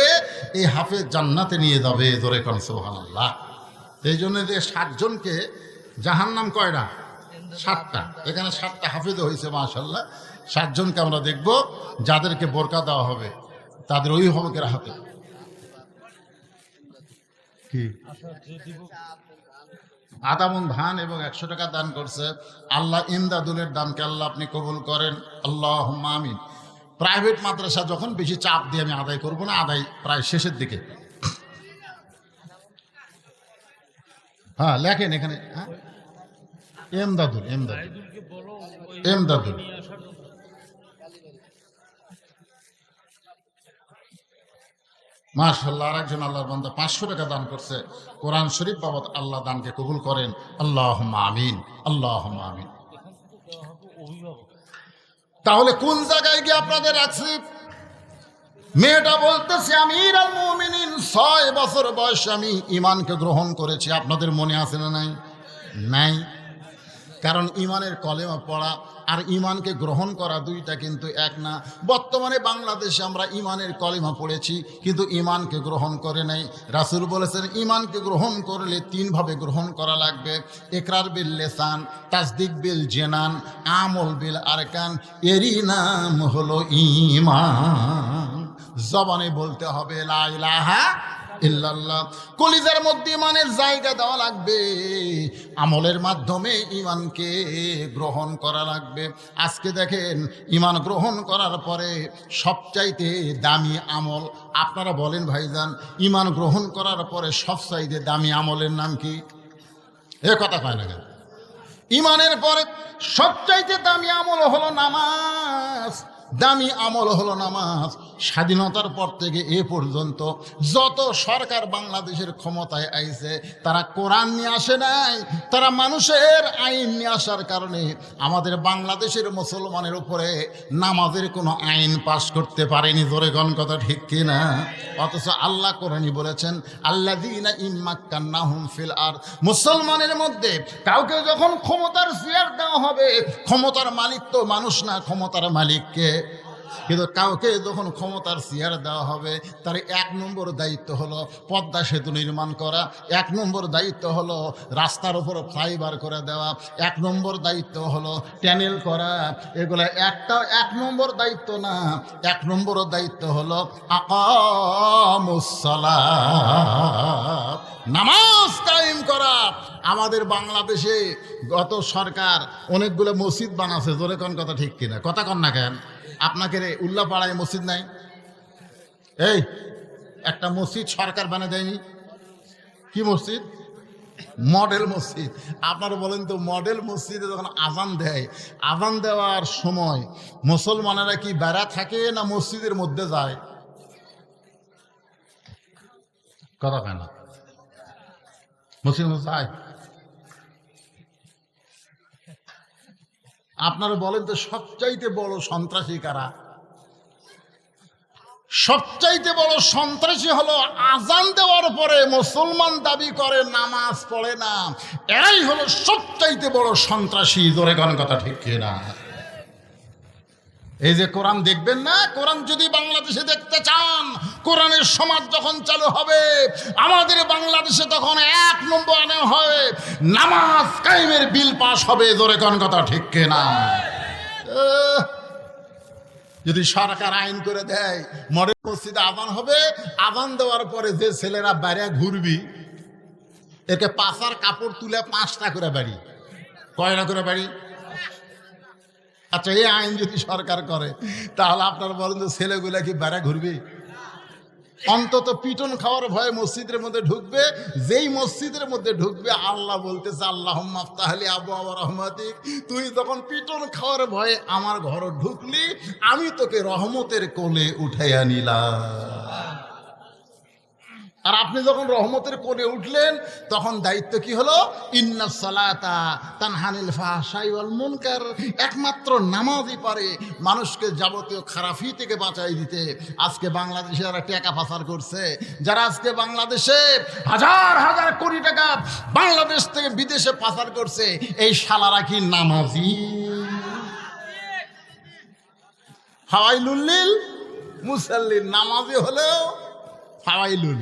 এই হাফেজ জান্নাতে নিয়ে যাবে। জোরে কোন সুবহানাল্লাহ। এই জন্য যে 60 জনকে জাহান্নাম কয়টা? 7টা। এখানে 7টা হাফেজ হয়েছে মাশাআল্লাহ। 60 জনকে আমরা দেখব যাদেরকে বোরকা দেওয়া হবে তাদের অভিভাবকের হাতে। কি আদামন ধান এবং 100 টাকা দান করছে। আল্লাহ ইমদাদুলের দানকে আল্লাহ আপনি কবুল করেন, আল্লাহুম্মা আমিন। প্রাইভেট মাদ্রাসা যখন বেশি চাপ দিয়ে আমি আদায় করব না, আদায় প্রায় শেষের দিকে। হ্যাঁ লেখেন এখানে, হ্যাঁ এমদাদুল মাশাআল্লাহ। আর একজন আল্লাহর বান্দা 500 টাকা দান করছে কোরআন শরীফ বাবদ। আল্লাহ দানকে কবুল করেন, আল্লাহুম্মা আমিন, আল্লাহুম্মা আমিন। তাহলে কোন জায়গায় গিয়ে আপনাদের রাখছি? মেয়েটা বলতেছে আমিরুল মুমিনিন 6 বছর বয়সে আমি ঈমানকে গ্রহণ করেছি। আপনাদের মনে আছে না? নাই। কারণ ঈমানের কলেমা পড়া আর ঈমানকে গ্রহণ করা দুইটা কিন্তু এক না। বর্তমানে বাংলাদেশে আমরা ঈমানের কলেমা পড়েছি কিন্তু ঈমানকে গ্রহণ করে নাই। রাসূল বলেছেন ঈমানকে গ্রহণ করলে 3 ভাবে গ্রহণ করা লাগবে: ইকরার বিল লিসান, তাসদিক বিল জিনান, আমল বিল আরকান। এরই নাম হলো ঈমান। জবানে বলতে হবে লা ইলাহা ইল্লাল্লাহ। কলিজার মধ্যে ইমানের জায়গা দেওয়া লাগবে, আমলের মাধ্যমে ইমানকে গ্রহণ করা লাগবে। আজকে দেখেন, ইমান গ্রহণ করার পরে সবচাইতে দামি আমল, আপনারা বলেন ভাইজান, ইমান গ্রহণ করার পরে সবচাইতে দামি আমলের নাম কি? এ কথা কয় না কেন? ইমানের পরে সবচাইতে দামি আমল হলো নামাজ। দামি আমল হলো নামাজ। স্বাধীনতার পর থেকে এ পর্যন্ত যত সরকার বাংলাদেশের ক্ষমতায় আইছে, তারা কোরআন নিয়ে আসে নাই, তারা মানুষের আইন নিয়ে আসার কারণে আমাদের বাংলাদেশের মুসলমানের উপরে নামাজের কোনো আইন পাশ করতে পারেনি। জোরে গণ কথা ঠিক কিনা? অথচ আল্লাহ কোরআনই বলেছেন, আল্লাযীনা ইম্মাক্কান্নাহুম ফিল আরদ, মুসলমানের মধ্যে কাউকে যখন ক্ষমতার চেয়ার দেওয়া হবে, ক্ষমতার মালিক তো মানুষ না, ক্ষমতার মালিককে। কিন্তু কাউকে যখন ক্ষমতার চেয়ার দেওয়া হবে, তার 1 নম্বর দায়িত্ব হলো পদ্মা সেতু নির্মাণ করা, 1 নম্বর দায়িত্ব হলো রাস্তার উপর ফ্লাইওভার করে দেওয়া, 1 নম্বর দায়িত্ব হলো ট্যানেল করা। এগুলো একটা 1 নম্বর দায়িত্ব না, 1 নম্বর দায়িত্ব হলো আকামুস সালাত, নামাজ কায়েম করা। আমাদের বাংলাদেশে গত সরকার অনেকগুলো মসজিদ বানাচ্ছে। জোরে কোন কথা ঠিক কিনা? কথা কন না কেন? আপনাকে রে উল্লাপাড়ায় মসজিদ নাই? এই একটা মসজিদ সরকার বানিয়ে দেয়নি? কি মসজিদ? মডেল মসজিদ। আপনারা বলেন তো, মডেল মসজিদে যখন আজান দেয়, আজান দেওয়ার সময় মুসলমানেরা কি বেড়া থাকে না মসজিদের মধ্যে যায়? কথা কেন? মসজিদের মধ্যে যায়। আপনারা বলেন তো, সবচাইতে বড় সন্ত্রাসী কারা? সবচাইতে বড় সন্ত্রাসী হলো আজান দেওয়ার পরে মুসলমান দাবি করে নামাজ পড়ে না, এরাই হলো সবচাইতে বড় সন্ত্রাসী। জোরে কোন কথা ঠিক কিনা? এই যে কোরআন দেখবেন না, কোরআন যদি বাংলাদেশে দেখতে চান, কোরআনের সমাজ যখন চালু হবে আমাদের বাংলাদেশে, তখন 1 নম্বর আনে হয় নামাজ কায়েমের বিল পাস হবে। জোরে কোন কথা ঠিক কিনা? যদি সরকার আইন করে দেয় মডেল মসজিদে আজান হবে, আজান দেওয়ার পরে যে ছেলেরা বাইরে ঘুরবি, একে পাশার কাপড় তুলে 5টা করে বাড়ি, কয়টা করে বাড়ি? আচ্ছা, এই আইন যদি সরকার করে, তাহলে আপনারা বলেন তো, ছেলেগুলা কি বাইরে ঘুরবে? অন্তত পিটন খাওয়ার ভয়ে মসজিদের মধ্যে ঢুকবে। যেই মসজিদের মধ্যে ঢুকবে, আল্লাহ বলতেছে, আল্লাহুম্মা আফতাহলি আবওয়াবা রাহমাতিক, তুই যখন পিটন খাওয়ার ভয়ে আমার ঘরে ঢুকলি, আমি তোকে রহমতের কোলে উঠাইয়া নিলাম। আর আপনি যখন রহমতের কোলে উঠলেন, তখন দায়িত্ব কি হলো? ইন্নাস সালাতা তানহানিল ফাহশাই ওয়াল মুনকার। একমাত্র নামাজই পারে মানুষকে যাবতীয় খারাপি থেকে বাঁচাই দিতে। আজকে বাংলাদেশে যারা টাকা পাচার করছে, যারা আজকে বাংলাদেশে হাজার হাজার কোটি টাকা বাংলাদেশ থেকে বিদেশে পাচার করছে, এই শালারা কি নামাজি? ফাওয়াইলুল লিল মুসাল্লিন, নামাজি হলেও ফাওয়াইলুল।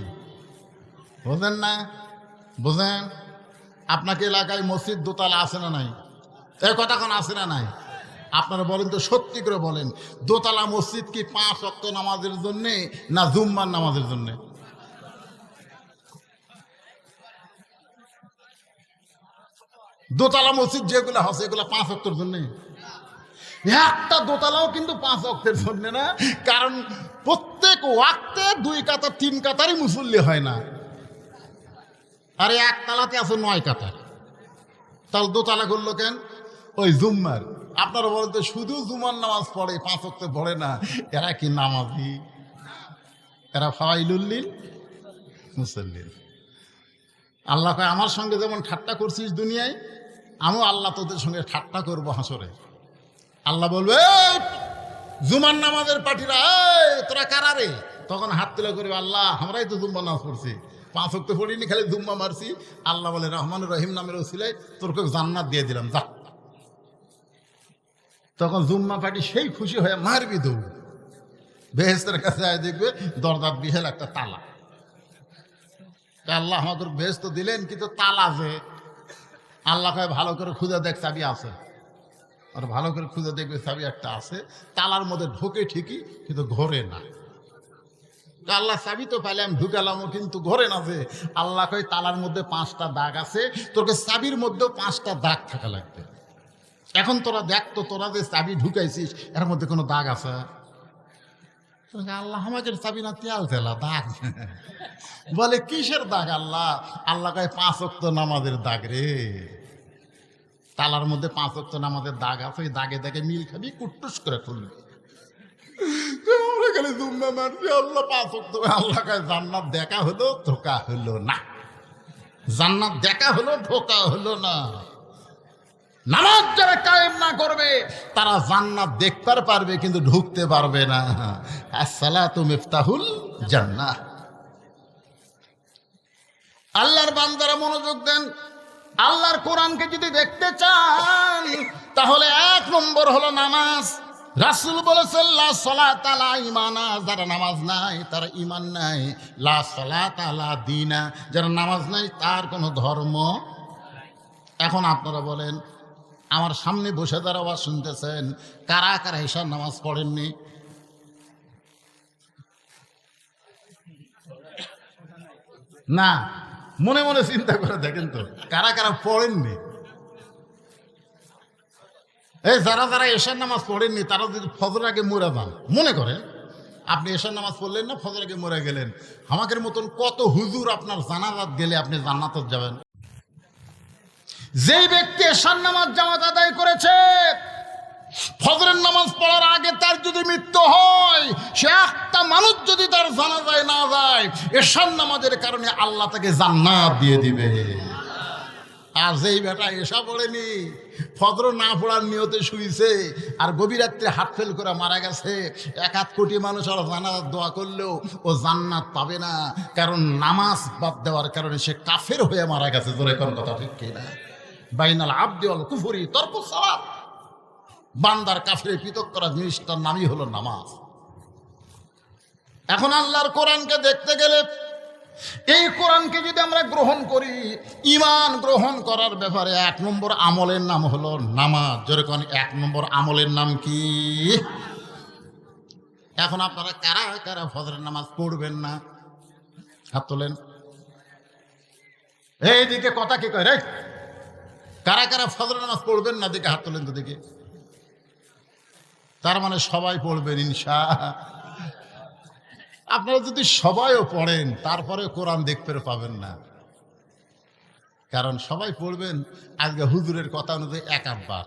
বোঝেন না? বোঝেন? আপনাকে এলাকায় মসজিদ দোতলা আছে না নাই? এই কথা কোন আছে না নাই? আপনারা বলেন তো, সত্যি করে বলেন, দোতলা মসজিদ কি 5 ওয়াক্ত নামাজের জন্যে না জুম্মার নামাজের জন্যে? দোতলা মসজিদ যেগুলো আছে, এগুলো 5 ওয়াক্তের জন্যে। একটা দোতলাও কিন্তু 5 ওয়াক্তের জন্য না, কারণ প্রত্যেক ওয়াক্তে 2 কাতার 3 কাতারই মুসল্লি হয় না। আরে একতলাতে আছে 9 কাতার, তাহলে দোতলা করলো কেন? ওই জুম্মার। আপনারা বলেন তো, শুধু জুমার নামাজ পড়ে, 5 ওয়াক্ত পড়ে না, এরা কি নামাজি? এরা ফাওয়াইলুল লিল মুসাল্লিন। আল্লাহ কয়, আমার সঙ্গে যেমন ঠাট্টা করছিস দুনিয়ায়, আমিও আল্লাহ তোদের সঙ্গে ঠাট্টা করবো হাসরে। আল্লাহ বলবে, জুমার নামাজের পার্টিরা, তোরা কারা রে? তখন হাত তুলে করবে, আল্লাহ আমরাই তো জুম্মার নামাজ পড়ছি, 5 ওয়াক্ত পড়িনি, খালি জুম্মা মারছি। আল্লাহ বলে, রহমান রহিম নামের ওসিলায় তোরকে জান্নাত দিয়ে দিলাম, যা। তখন জুম্মা পার্টি সেই খুশি হয়ে মারবি দৌড়, বেহেস্তের কাছে আয়, দেখবে দরজার বিশাল একটা তালা। আল্লাহ আমাদের বেহেস্ত দিলেন, কিন্তু তালা যে। আল্লাহ কয়, ভালো করে খুঁজে দেখ, চাবি আছে। আর ভালো করে খুঁজে দেখবে, চাবি একটা আছে, তালার মধ্যে ঢোকে ঠিকই, কিন্তু ঘোরে না। আল্লাহ চাবি তো পাইলাম, ঢুকালামও, কিন্তু ঘরে না যে। আল্লাহ কয় তালার মধ্যে 5টা দাগ আছে, তোকে চাবির মধ্যেও 5টা দাগ থাকা লাগবে। এখন তোরা দেখ তো, তোরা যে চাবি ঢুকাইছিস এর মধ্যে কোনো দাগ আছে? আল্লাহ আমাকে চাবি না, তেল তেলা দাগ। বলে কিসের দাগ আল্লাহ? আল্লাহ কয় 5 ওয়াক্ত নামাজের দাগ রে। তালার মধ্যে 5 ওয়াক্ত নামাজের দাগ আছে, ওই দাগে দাগে মিল খাবি, কুট্টুস করে খুলবি। আমরা খালি জুম্মা মারছি, আল্লাহ 5 ওয়াক্ত। আল্লাহ কয় জান্নাত দেখা হলো, ধোকা হলো না। জান্নাত দেখা হলো, ধোকা হলো না। নামাজ যারা কায়েম না করবে তারা জান্নাত দেখতে পারবে কিন্তু ঢুকতে পারবে না। আসসালাতু মিফতাহুল জান্নাহ। আল্লাহর বান্দারা মনোযোগ দেন। আল্লাহর কোরআনকে যদি দেখতে চান তাহলে 1 নম্বর হলো নামাজ। রাসূল বলেছেন লা সালাতা লা ঈমানা, যারা নামাজ নাই তার ঈমান নাই। লা সালাতা লা দীনা, যারা নামাজ নাই তার কোনো ধর্ম। এখন আপনারা বলেন, আমার সামনে বসে যারা আওয়াজ শুনতেছেন, কারা কারা ঈশার নামাজ পড়েননি? না, মনে মনে চিন্তা করে দেখেন তো কারা কারা পড়েননি। এই যারা যারা ঈশার নামাজ পড়েননি তারা যদি ফজর আগে মরে যান, মনে করেন আপনি ঈশার নামাজ পড়লেন না, ফজর আগে মরে গেলেন, আমাদের মতন কত হুজুর আপনার জানাজাত গেলে আপনি জান্নাতে যাবেন। যেই ব্যক্তি ঈশার নামাজ জামাত আদায় করেছে, ফজরের নামাজ পড়ার আগে তার যদি মৃত্যু হয়, সে একটা মানুষ যদি তার জানাজায় না যায়, ঈশার নামাজের কারণে আল্লাহ তাকে জান্নাত দিয়ে দিবে। আর যেই বেটা ঈশা পড়েনি, ফজর না পড়ার নিয়তে শুইছে, আর গভীর রাত্রে হাত ফেল করে মারা গেছে, 1 কোটি মানুষ আর জান্নাত দোয়া করলেও ও জান্নাত পাবে না, কারণ নামাজ বাদ দেওয়ার কারণে সে কাফের হয়ে মারা গেছে। জোরে কোন কথা ঠিক কিনা? বাইনাল আবদি ওয়াল কুফরি তরকুস সালাত। বান্দার কাফের পৃথক করা জিনিসটার নামই হলো নামাজ। এখন আল্লাহর কোরআনকে দেখতে গেলে, এই কোরআনকে যদি আমরা গ্রহণ করি, ঈমান গ্রহণ করার ব্যাপারে 1 নম্বর আমলের নাম হলো নামাজ। যেরকম 1 নম্বর আমলের নাম কি? এখন আপনারা কারা কারা ফজরের নামাজ পড়বেন না? হাত তোলেন। এইদিকে কথা কি কয় রে? কারা কারা ফজরের নামাজ পড়বেন না দিকে হাত তোলেন তো দিকে। তার মানে সবাই পড়বেন ইনশাআল্লাহ। আপনারা যদি সবাইও পড়েন তারপরে কোরআন দেখতে পাবেন না, কারণ সবাই পড়বেন আজকে হুজুরের কথা অনুযায়ী 1 বার,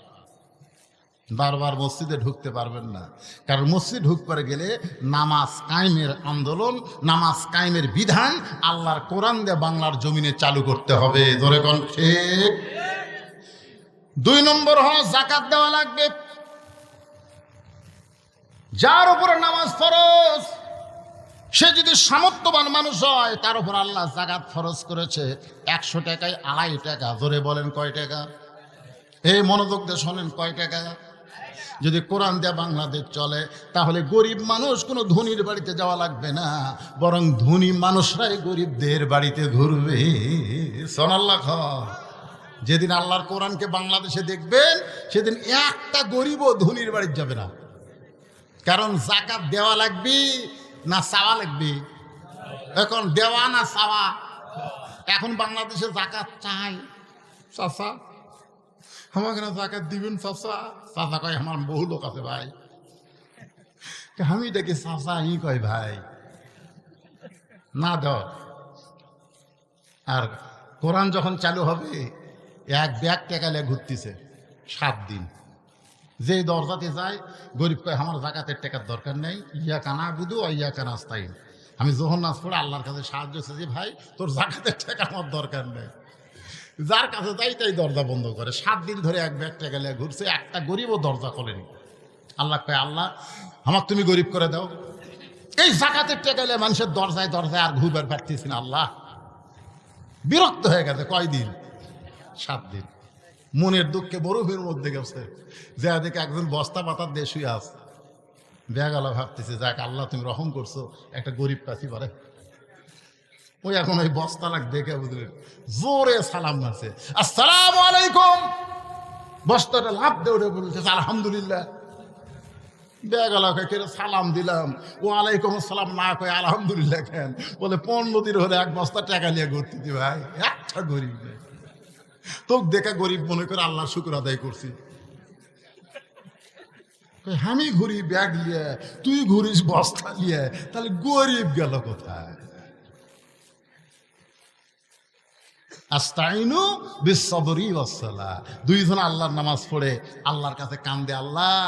বারবার মসজিদে ঢুকতে পারবেন না। কারণ মসজিদ ঢুকতে গেলে নামাজ কায়েমের আন্দোলন, নামাজ কায়েমের বিধান আল্লাহর কোরআন দিয়ে বাংলার জমিনে চালু করতে হবে। ধরে কোন ঠিক। 2 নম্বর হলো যাকাত দেওয়া লাগবে। যার উপরে নামাজ ফরজ, সে যদি সামর্থ্যবান মানুষ হয় তার উপর আল্লাহ যাকাত ফরজ করেছে 100 টাকায় 2.5 টাকা। জোরে বলেন কয় টাকা? এই মনোযোগ দিয়ে শোনেন, কয় টাকা? যদি কোরআন দেয়া বাংলাদেশ চলে তাহলে গরিব মানুষ কোনো ধনীর বাড়িতে যাওয়া লাগবে না, বরং ধনী মানুষরাই গরিবদের বাড়িতে ঘুরবে। সুবহানাল্লাহ। যেদিন আল্লাহর কোরআনকে বাংলাদেশে দেখবেন সেদিন একটা গরিবও ধনীর বাড়িতে যাবে না। কারণ যাকাত দেওয়া লাগবে না চাওয়া লাগবে? এখন দেওয়া না চাওয়া? এখন বাংলাদেশে যাকাত চাই। চাচা আমাকে না যাকাত দিবেন চাচা? চাচা কয় আমার বহু লোক আছে ভাই। আমি দেখি চাচা ই কয় ভাই না দাও। আর কোরআন যখন চালু হবে 1 ব্যাগ টাকা নিয়ে ঘুরতেছে 7 দিন। যে দরজাতে যায় গরিব কয় আমার যাকাতের টাকার দরকার নেই, ইয়াকা নাবুদু ওয়া ইয়াকা নাস্তাইন। আমি যখন নাচ পড়ে আল্লাহর কাছে সাহায্য চেয়েছি, ভাই তোর যাকাতের টাকা আমার দরকার নেই। যার কাছে যাই তাই দরজা বন্ধ করে। 7 দিন ধরে 1 ব্যাগ টাকা নিয়ে ঘুরছে, একটা গরিবও দরজা খোলেনি। আল্লাহ কয় আল্লাহ আমার তুমি গরিব করে দাও। এই যাকাতের টাকা নিয়ে মানুষের দরজায় দরজায় আর ঘুরবার পারতেছি না। আল্লাহ বিরক্ত হয়ে গেছে। কয়দিন? 7 দিন। মনের দুঃখে বরফের মধ্যে গেছে, যে দেখে একজন বস্তা পাতার দিয়ে শুয়ে আছে। বেগালা ভাবতেছে যাক আল্লাহ তুমি রহম করছো, একটা গরিব পাচ্ছি পারে। ওই এখন ওই বস্তা লাগ দেখে বুঝলেন জোরে সালাম মারছে, আসসালামু আলাইকুম। বস্তাটা লাভ দিয়ে উঠে বলতেছে আলহামদুলিল্লাহ। বেগালাকে কেন সালাম দিলাম, ও আলাইকুম আসসালাম না কয়ে আলহামদুলিল্লাহ কেন বলে 15 দিন হলে এক বস্তা টাকা নিয়ে ঘুরতে দি। ভাই একটা গরিব তোকে দেখে গরিব মনে করে আল্লাহ শুক্র আদায় করছি। আমি ঘুরি ব্যাগ নিয়ে, তুই ঘুরিস বস্তা নিয়ে, তাহলে গরিব গেল কোথায়? আস্তাইনু বিসসবরি ওয়াসসালাহ, দুইজন আল্লাহর নামাজ পড়ে আল্লাহর কাছে কান্দে, আল্লাহ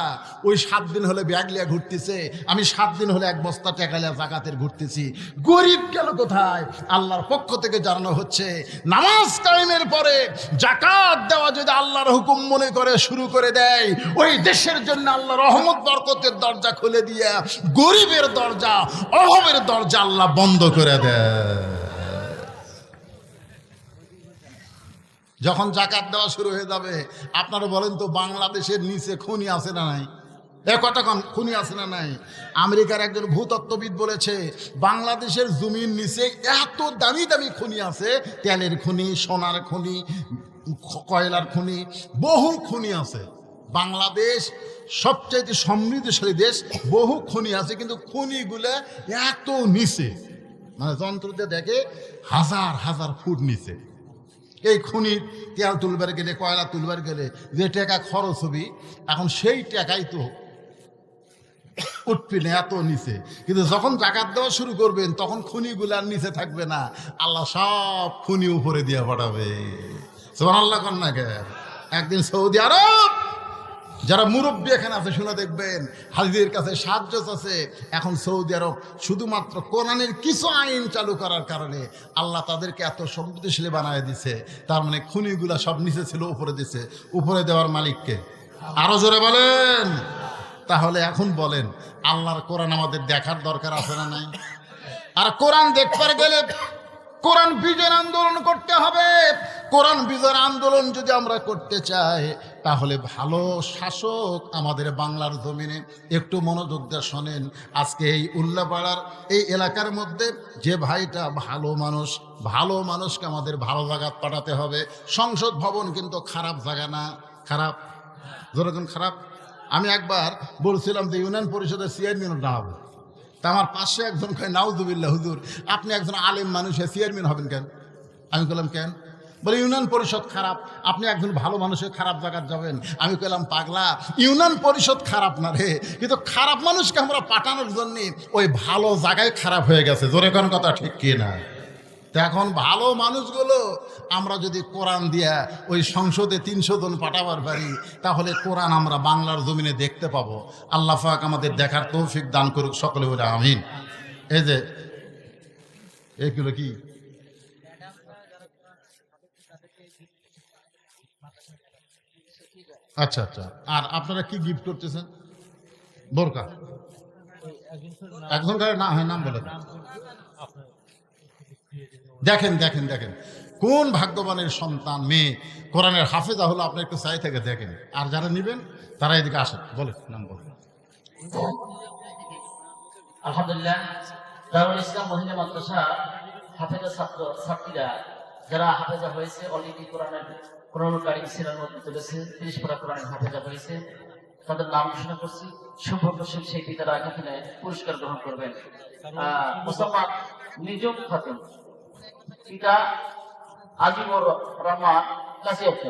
ওই 7 দিন হলে ব্যাগ লিয়া ঘুরতেছে, আমি 7 দিন হলে এক বস্তা টাকা লিয়া জাকাতের ঘুরতেছি, গরিব গেল কোথায়? আল্লাহর পক্ষ থেকে জানানো হচ্ছে, নামাজ কায়েমের পরে জাকাত দেওয়া যদি আল্লাহর হুকুম মনে করে শুরু করে দেয়, ওই দেশের জন্য আল্লাহ রহমত বরকতের দরজা খুলে দিয়ে গরিবের দরজা, অভাবের দরজা আল্লাহ বন্ধ করে দেয়। যখন জাকাত দেওয়া শুরু হয়ে যাবে, আপনারা বলেন তো বাংলাদেশের নিচে খনি আছে না নাই? কতক্ষণ খনি আছে না নাই? আমেরিকার একজন ভূতত্ত্ববিদ বলেছে বাংলাদেশের জমির নিচে এত দামি দামি খনি আছে, তেলের খনি, সোনার খনি, কয়লার খনি, বহু খনি আছে। বাংলাদেশ সবচাইতে সমৃদ্ধশালী দেশ, বহু খনি আছে, কিন্তু খনিগুলো এত নিচে, মানে যন্ত্র দিয়ে দেখে হাজার হাজার ফুট নিচে। এই খনির তেল তুলবার গেলে, কয়লা তুলবার গেলে যে টাকা খরচ হবি, এখন সেই টাকাই তো উঠবি না, এত নিচে। কিন্তু যখন জাকাত দেওয়া শুরু করবেন তখন খনিগুলার নিচে থাকবে না, আল্লাহ সব খনি উপরে দিয়ে পাঠাবে। সুবহানাল্লাহ কর না কে? একদিন সৌদি আরব যারা মুরব্বী এখানে আছে শুনে দেখবেন, হাজিদের কাছে সাহায্য আছে। এখন সৌদি আরব শুধুমাত্র কোরআনের কিছু আইন চালু করার কারণে আল্লাহ তাদেরকে এত সমৃদ্ধশালী বানায় দিছে। তার মানে খনিগুলা সব নিচে ছিল, উপরে দিছে। উপরে দেওয়ার মালিককে আরো জোরে বলেন। তাহলে এখন বলেন, আল্লাহর কোরআন আমাদের দেখার দরকার আছে না নাই? আর কোরআন দেখবার গেলে কোরআন বিজয়ের আন্দোলন করতে হবে। কোরআন বিজয়ের আন্দোলন যদি আমরা করতে চাই, তাহলে ভালো শাসক আমাদের বাংলার জমিনে, একটু মনোযোগ দিয়ে শোনেন। আজকে এই উল্লাপাড়ার এই এলাকার মধ্যে যে ভাইটা ভালো মানুষ, ভালো মানুষকে আমাদের ভালো জায়গা পাঠাতে হবে। সংসদ ভবন কিন্তু খারাপ জায়গা না, খারাপ যেরকম খারাপ। আমি একবার বলছিলাম যে ইউনিয়ন পরিষদের চেয়ারম্যান না হবে, তা আমার পাশে একজন কয়, নাউজুবিল্লাহ হুজুর, আপনি একজন আলেম মানুষ, চেয়ারম্যান হবেন কেন? আমি বললাম কেন? বলে ইউনিয়ন পরিষদ খারাপ, আপনি একজন ভালো মানুষের খারাপ জায়গায় যাবেন। আমি কইলাম, পাগলা, ইউনিয়ন পরিষদ খারাপ না রে, কিন্তু খারাপ মানুষকে আমরা পাঠানোর জন্য ওই ভালো জায়গায় খারাপ হয়ে গেছে। জোরে কোন কথা ঠিক কি না? এখন ভালো মানুষগুলো আমরা যদি কোরআন দিয়া ওই সংসদে 300 জন পাঠাবার পারি, তাহলে কোরআন আমরা বাংলার জমিনে দেখতে পাবো। আল্লাহ পাক আমাদের দেখার তৌফিক দান করুক, সকলে বলে আমিন। এই যে এইগুলো কি আচ্ছা আচ্ছা, আর আপনারা কি গিফট করতেছেন? বোরকা একজন না হয়, নাম বলে দেখেন দেখেন দেখেন কোন ভাগ্যবানের সন্তান, মেয়ে কোরআনের হাফেজা হলো। আপনি একটু চাই থেকে দেখেন, আর যারা নিবেন তারা এদিকে আসেন। বলে নাম বলেন। আলহামদুলিল্লাহ, দারুল ইসলাম মহিলা মাদ্রাসা হাফেজা ছাত্রীরা যারা হাফেজা হয়েছে, অলরেডি কোরআন কারিম সিরার মধ্যে তুলেছে, 30 পারা কোরআনের হাফেজা হয়েছে, তাদের নাম ঘোষণা করছি। সুপ্রসিদ্ধ সেই পিতারা এখানে পুরস্কার গ্রহণ করবেন। মোসাম্মদ নিজম খাতুন, পিতা আজিমুর রহমান কাশিয়াপ্ত।